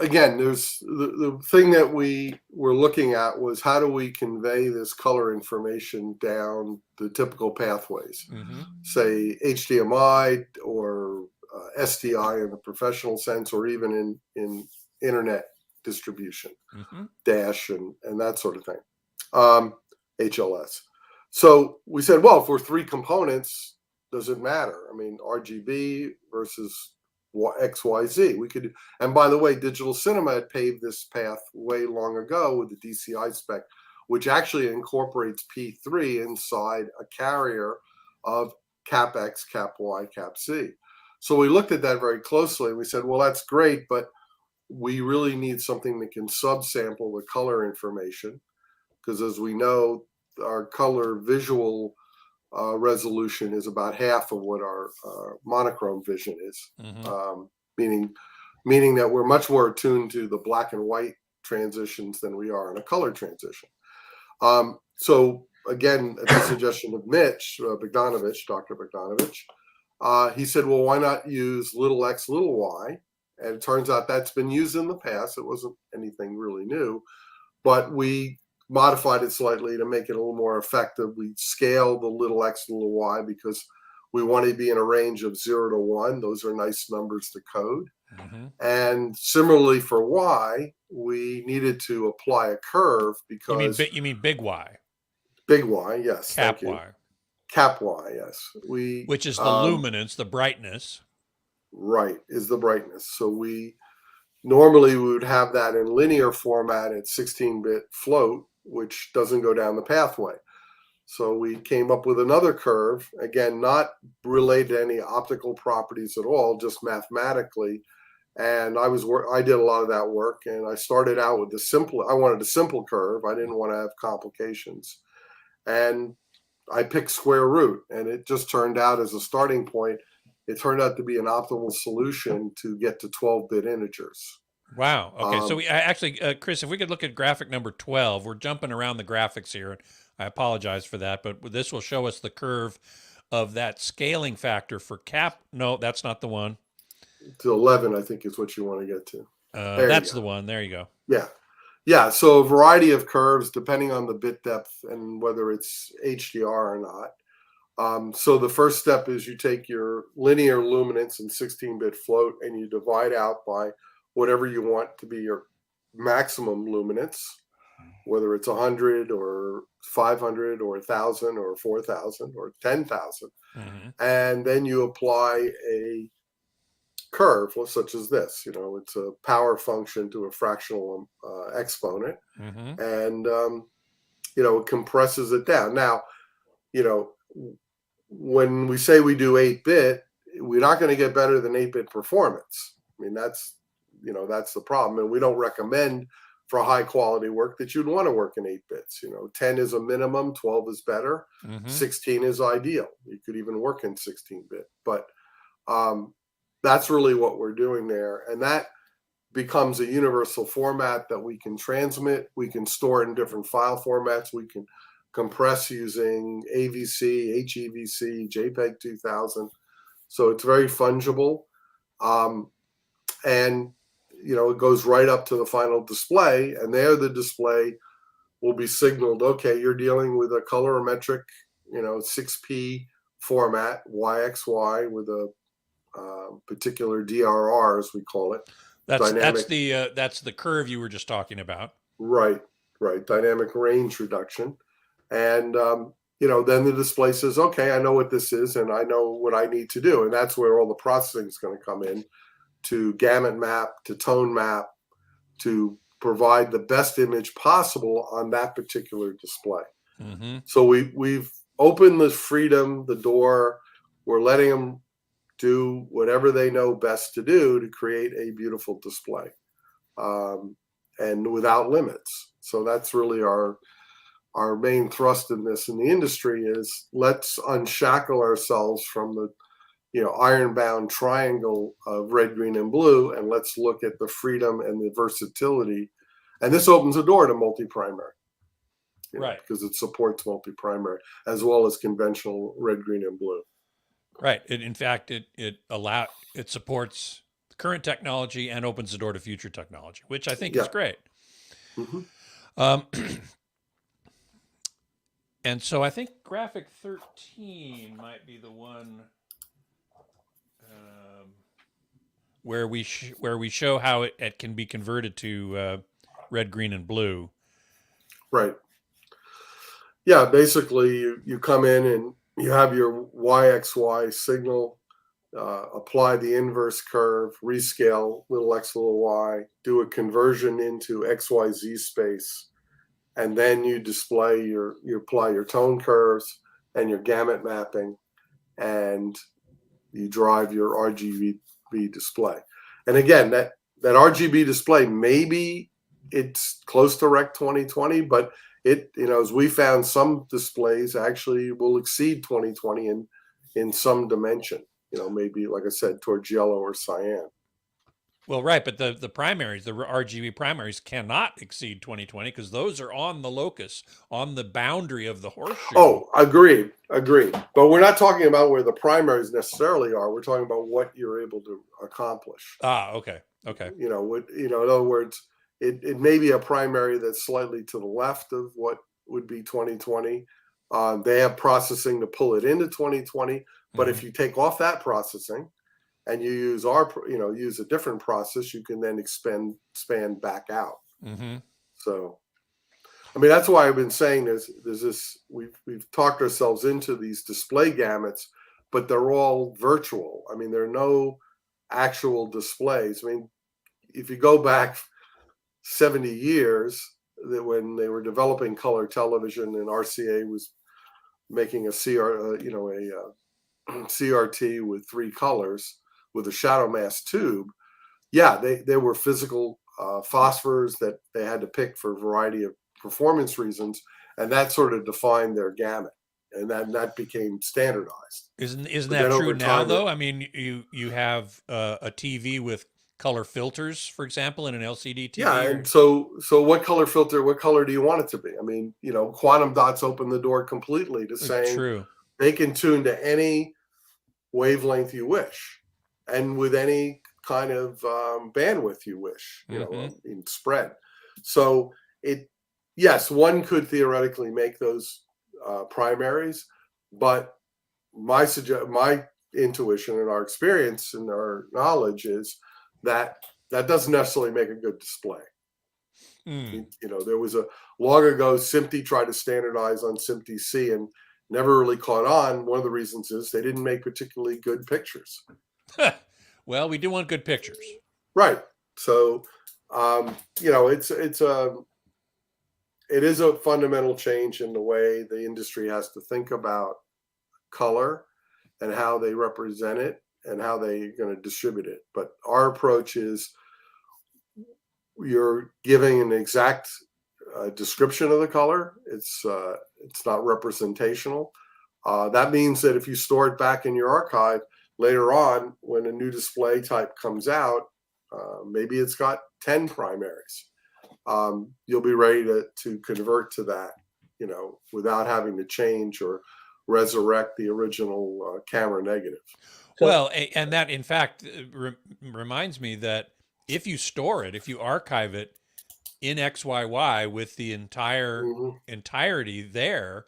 again, there's the thing that we were looking at was how do we convey this color information down the typical pathways, say HDMI or SDI in the professional sense, or even in internet distribution, dash and that sort of thing, HLS. So we said, well, if we're 3 components, does it matter? I mean, RGB versus XYZ. We could, and by the way, Digital Cinema had paved this path way long ago with the DCI spec, which actually incorporates P3 inside a carrier of cap X, cap Y, cap C. So we looked at that very closely and we said, well, that's great, but we really need something that can subsample the color information, because as we know, our color visual resolution is about half of what our monochrome vision is, meaning that we're much more attuned to the black and white transitions than we are in a color transition. So again, at the suggestion of Mitch Bogdanovich, Dr. Bogdanovich, he said, well, why not use little x, little y? And it turns out that's been used in the past. It wasn't anything really new, but we modified it slightly to make it a little more effective. We scaled the little x, little y because we want to be in a range of 0 to 1. Those are nice numbers to code. And similarly for y, we needed to apply a curve because you mean big Y? Big Y, yes. Cap Y. Cap Y, yes. Which is the luminance, the brightness. Right, is the brightness. So we normally would have that in linear format at 16-bit float, which doesn't go down the pathway. So we came up with another curve, again, not related to any optical properties at all, just mathematically. And I did a lot of that work, and I started out with I wanted a simple curve. I didn't want to have complications. And I picked square root, and it just turned out as a starting point, it turned out to be an optimal solution to get to 12-bit integers. Wow. Okay. So actually, Chris, if we could look at graphic number 12, we're jumping around the graphics here. I apologize for that, but this will show us the curve of that scaling factor for cap. No, that's not the one. To 11, I think is what you want to get to. There you That's go. the one. There you go. Yeah. Yeah. So a variety of curves depending on the bit depth and whether it's HDR or not. So the first step is you take your linear luminance and 16-bit float and you divide out by whatever you want to be your maximum luminance, whether it's 100 or 500 or 1,000 or 4,000 or 10,000. Mm-hmm. And then you apply a curve such as this. It's a power function to a fractional exponent, Mm-hmm. and it compresses it down. Now, when we say we do 8-bit, we're not going to get better than 8-bit performance. I mean, that's the problem, and we don't recommend for high quality work that you'd want to work in 8 bits. 10 is a minimum, 12 is better, Mm-hmm. 16 is ideal. You could even work in 16-bit, but that's really what we're doing there. And that becomes a universal format that we can transmit. We can store in different file formats. We can compress using AVC, HEVC, JPEG 2000. So it's very fungible. And, it goes right up to the final display. And there the display will be signaled, okay, you're dealing with a colorimetric, 6P format, YXY, with a particular DRR, as we call it. That's the curve you were just talking about. Right. Dynamic range reduction. And, then the display says, okay, I know what this is and I know what I need to do. And that's where all the processing is going to come in, to gamut map, to tone map, to provide the best image possible on that particular display. Mm-hmm. So we've opened the freedom, the door. We're letting them do whatever they know best to do to create a beautiful display, and without limits. So that's really our main thrust in this in the industry is let's unshackle ourselves from the iron-bound triangle of red, green, and blue, and let's look at the freedom and the versatility. And this opens the door to multi-primary, right? Because it supports multi-primary as well as conventional red, green, and blue. Right. In fact, it supports current technology and opens the door to future technology, which I think is great. Mm-hmm. And so I think graphic 13 might be the one where we show how it can be converted to red, green, and blue. Right. Yeah. Basically, you come in and you have your YXY signal, apply the inverse curve, rescale little x, little y, do a conversion into XYZ space, and then you display you apply your tone curves and your gamut mapping, and you drive your RGB display. And again, that RGB display, maybe it's close to Rec 2020, but it, as we found, some displays actually will exceed 2020 in some dimension, maybe, like I said, towards yellow or cyan. Well, right, but the primaries, the RGB primaries, cannot exceed 2020 because those are on the locus, on the boundary of the horseshoe. Oh, agreed. But we're not talking about where the primaries necessarily are. We're talking about what you're able to accomplish. Okay. In other words, it may be a primary that's slightly to the left of what would be 2020. They have processing to pull it into 2020, but if you take off that processing and you use use a different process, you can then expand back out. Mm-hmm. So, I mean, that's why I've been saying there's this. We've talked ourselves into these display gamuts, but they're all virtual. I mean, there are no actual displays. I mean, if you go back 70 years, that when they were developing color television and RCA was making a CRT with 3 colors with a shadow mask tube, there were physical phosphors that they had to pick for a variety of performance reasons, and that sort of defined their gamut, and that became standardized. Isn't that true now, though? I mean, you have a TV with color filters, for example, in an LCD TV? Yeah, and so what color filter, what color do you want it to be? I mean, quantum dots open the door completely to saying True. they can tune to any wavelength you wish, and with any kind of bandwidth you wish, in spread. So yes, one could theoretically make those primaries, but my intuition and our experience and our knowledge is that doesn't necessarily make a good display. There was a long ago, SMPTE tried to standardize on SMPTE-C and never really caught on. One of the reasons is they didn't make particularly good pictures. Well, we do want good pictures. Right. So, it is a fundamental change in the way the industry has to think about color and how they represent it and how they're going to distribute it. But our approach is you're giving an exact description of the color. It's not representational. That means that if you store it back in your archive later on, when a new display type comes out, maybe it's got 10 primaries. You'll be ready to convert to that, without having to change or resurrect the original camera negative. Well, and that in fact reminds me that if you store it, if you archive it in XYY with the entirety there,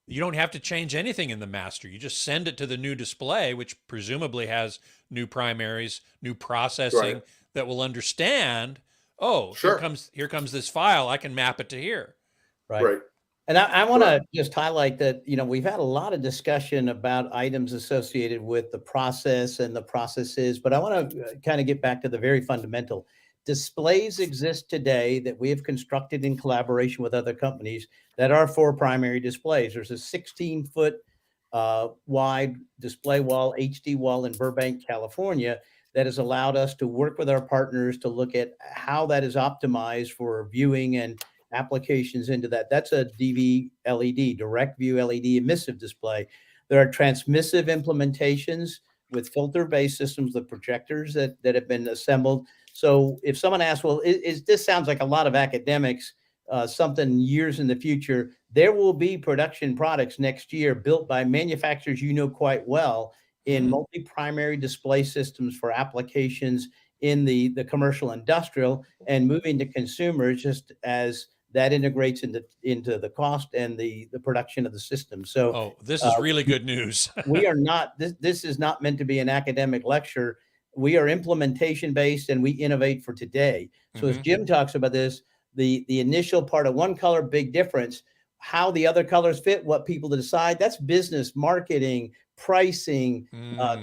you don't have to change anything in the master. You just send it to the new display, which presumably has new primaries, new processing that will understand, here comes this file. I can map it to here. Right. And I want to just highlight that, we've had a lot of discussion about items associated with the process and the processes, but I want to kind of get back to the very fundamental. Displays exist today that we have constructed in collaboration with other companies that are for primary displays. There's a 16-foot wide display wall, HD wall in Burbank, California, that has allowed us to work with our partners to look at how that is optimized for viewing and applications into that. That's a DV LED, direct view LED emissive display. There are transmissive implementations with filter-based systems, the projectors that have been assembled. So if someone asks, well, this sounds like a lot of academics, something years in the future, there will be production products next year built by manufacturers quite well in multi-primary display systems for applications in the commercial industrial and moving to consumers, just as that integrates into the cost and the production of the system. So this is really good news. We are not, this is not meant to be an academic lecture. We are implementation based and we innovate for today. So as Jim talks about this, the initial part of one color, big difference, how the other colors fit, what people decide, that's business, marketing, pricing,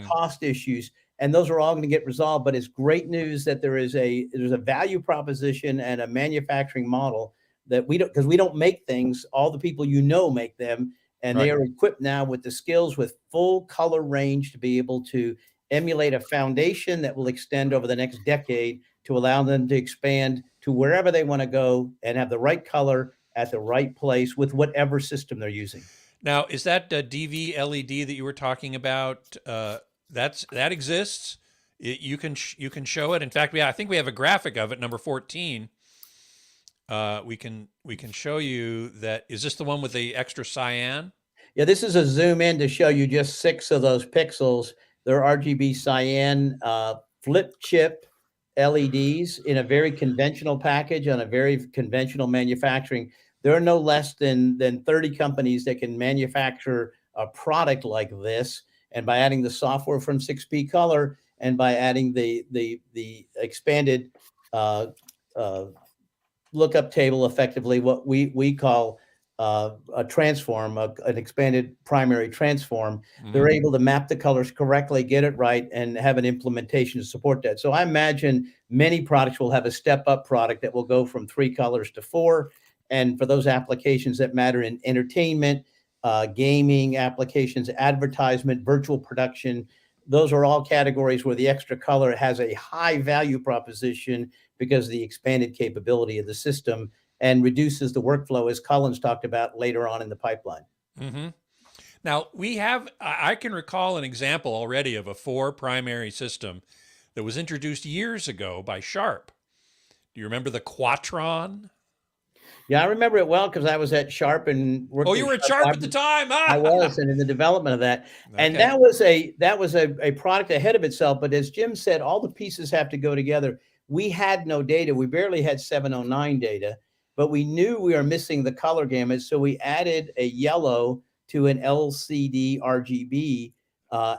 cost issues. And those are all going to get resolved. But it's great news that there's a value proposition and a manufacturing model that we don't, because we don't make things. All the people make them, and they are equipped now with the skills with full color range to be able to emulate a foundation that will extend over the next decade to allow them to expand to wherever they want to go and have the right color at the right place with whatever system they're using. Now, is that DV LED that you were talking about? That exists. You can show it. In fact, I think we have a graphic of it, number 14. We can show you that. Is this the one with the extra cyan? Yeah, this is a zoom in to show you just 6 of those pixels. They're RGB cyan flip chip LEDs in a very conventional package on a very conventional manufacturing. There are no less than 30 companies that can manufacture a product like this. And by adding the software from 6P Color and by adding the expanded lookup table, effectively what we call a transform, an expanded primary transform, they're able to map the colors correctly, get it right, and have an implementation to support that. So I imagine many products will have a step-up product that will go from 3 colors to 4. And for those applications that matter in entertainment, gaming applications, advertisement, virtual production, those are all categories where the extra color has a high value proposition because of the expanded capability of the system and reduces the workflow, as Collins talked about later on in the pipeline. Now, I can recall an example already of a 4 primary system that was introduced years ago by Sharp. Do you remember the Quatron? Yeah, I remember it well because I was at Sharp and worked Oh, with you were at Sharp Sharp at the time. I was, and in the development of that. And Okay. that was a product ahead of itself. But as Jim said, all the pieces have to go together. We had no data. We barely had 709 data, but we knew we were missing the color gamut. So we added a yellow to an LCD RGB.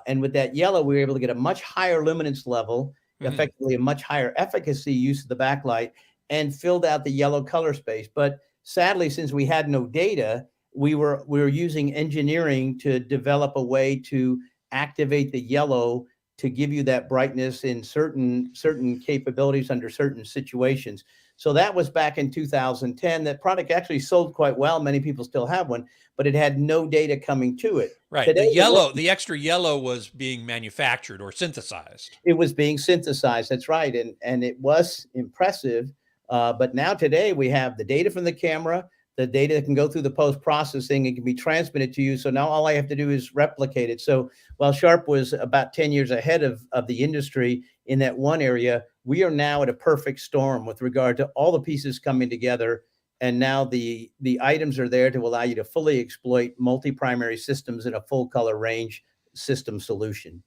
And with that yellow, we were able to get a much higher luminance level, effectively a much higher efficacy use of the backlight, and filled out the yellow color space. But sadly, since we had no data, we were using engineering to develop a way to activate the yellow to give you that brightness in certain capabilities under certain situations. So that was back in 2010. That product actually sold quite well. Many people still have one, but it had no data coming to it. Right. Today, The extra yellow was being manufactured or synthesized. it was being synthesized. That's right. And it was impressive. But now today we have the data from the camera, the data that can go through the post-processing and can be transmitted to you. So now all I have to do is replicate it. So while Sharp was about 10 years ahead of the industry in that one area, we are now at a perfect storm with regard to all the pieces coming together. And now the items are there to allow you to fully exploit multi-primary systems in a full color range system solution.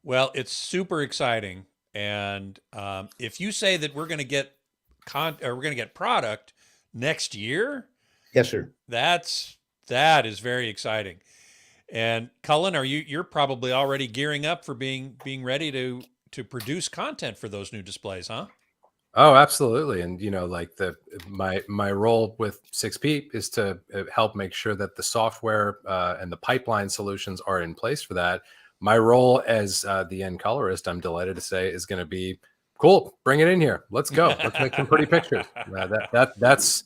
Well, it's super exciting. And if you say that we're going to get product next year, Yes, sir. that is very exciting. And Cullen, you're probably already gearing up for being ready to produce content for those new displays, huh? Oh, absolutely. And like my role with 6P is to help make sure that the software and the pipeline solutions are in place for that. My role as the end colorist, I'm delighted to say, is going to be cool. Bring it in here. Let's go. Let's make some pretty pictures. That's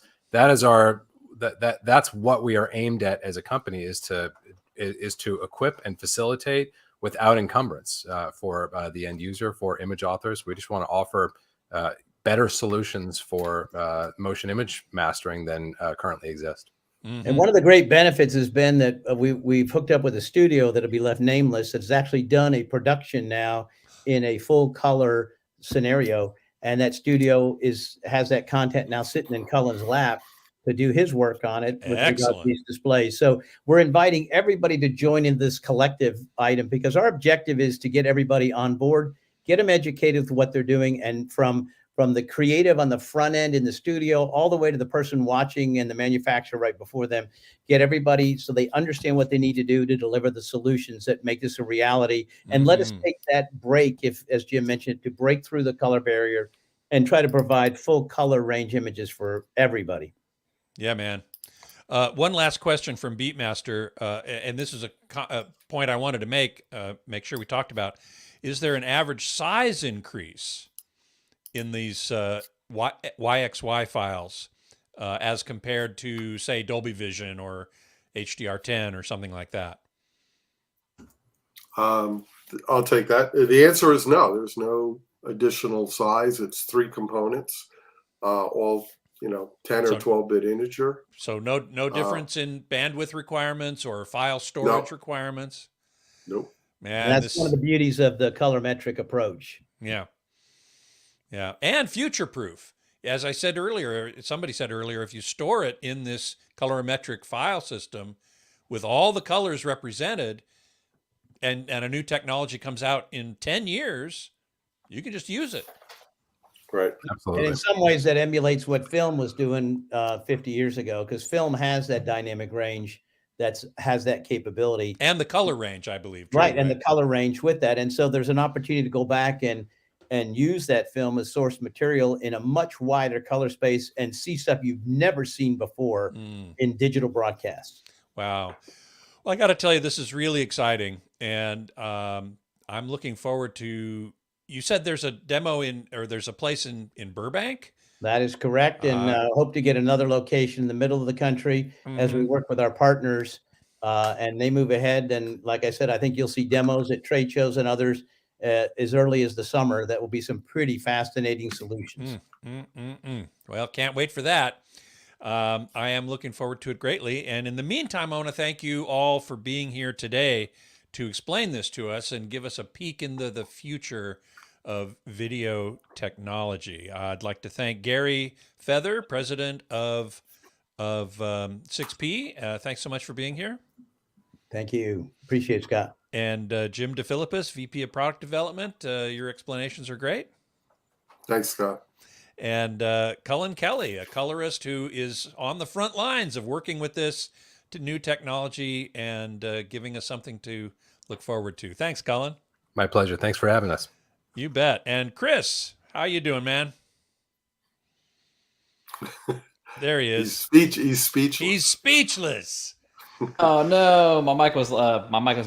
what we are aimed at as a company, is to equip and facilitate without encumbrance for the end user, for image authors. We just want to offer better solutions for motion image mastering than currently exist. And one of the great benefits has been that we've hooked up with a studio that'll be left nameless that's actually done a production now in a full color scenario. And that studio has that content now sitting in Cullen's lap to do his work on it with regard to these displays. So we're inviting everybody to join in this collective item, because our objective is to get everybody on board, get them educated with what they're doing, and from the creative on the front end in the studio all the way to the person watching and the manufacturer right before them, get everybody so they understand what they need to do to deliver the solutions that make this a reality. And let us take that break, as Jim mentioned, to break through the color barrier and try to provide full color range images for everybody. Yeah, man. One last question from Beatmaster, and this is a point I wanted to make sure we talked about. Is there an average size increase in these YXY files as compared to, say, Dolby Vision or HDR10 or something like that? I'll take that. The answer is no. There's no additional size. It's 3 components, all 10 or 12-bit integer. So no difference in bandwidth requirements or file storage requirements? Nope. Man, that's one of the beauties of the colorimetric approach. Yeah. Yeah. And future-proof. As I said earlier, somebody said earlier, if you store it in this colorimetric file system with all the colors represented, and a new technology comes out in 10 years, you can just use it. Right. Absolutely. And in some ways that emulates what film was doing 50 years ago, because film has that dynamic range has that capability. And the color range, I believe. Right. And the color range with that. And so there's an opportunity to go back and use that film as source material in a much wider color space and see stuff you've never seen before in digital broadcasts. Wow. Well, I got to tell you, this is really exciting. And I'm looking forward to, you said there's a demo there's a place in Burbank? That is correct. And hope to get another location in the middle of the country as we work with our partners and they move ahead. And like I said, I think you'll see demos at trade shows and others as early as the summer. That will be some pretty fascinating solutions. Well, can't wait for that. I am looking forward to it greatly. And in the meantime, I want to thank you all for being here today to explain this to us and give us a peek into the future of video technology. I'd like to thank Gary Feather, president of 6P. Thanks so much for being here. Thank you. Appreciate it, Scott. And Jim DeFilippis, VP of Product Development. Your explanations are great. Thanks, Scott. And Cullen Kelly, a colorist who is on the front lines of working with this new technology and giving us something to look forward to. Thanks, Cullen. My pleasure. Thanks for having us. You bet. And Chris, how you doing, man? There he is. He's speechless. He's speechless. Oh no, my mic was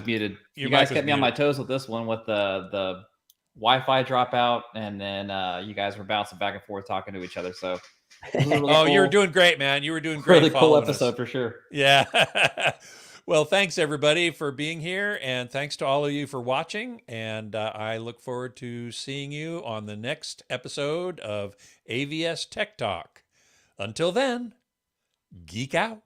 muted. Your You guys mic was kept me on my muted. toes with this one with the Wi-Fi dropout, and then you guys were bouncing back and forth talking to each other. So it was a really Oh, you were cool- doing great, man. You were doing great. really cool following us. episode for sure. Yeah. Well, thanks everybody for being here, and thanks to all of you for watching. And I look forward to seeing you on the next episode of AVS Tech Talk. Until then, geek out.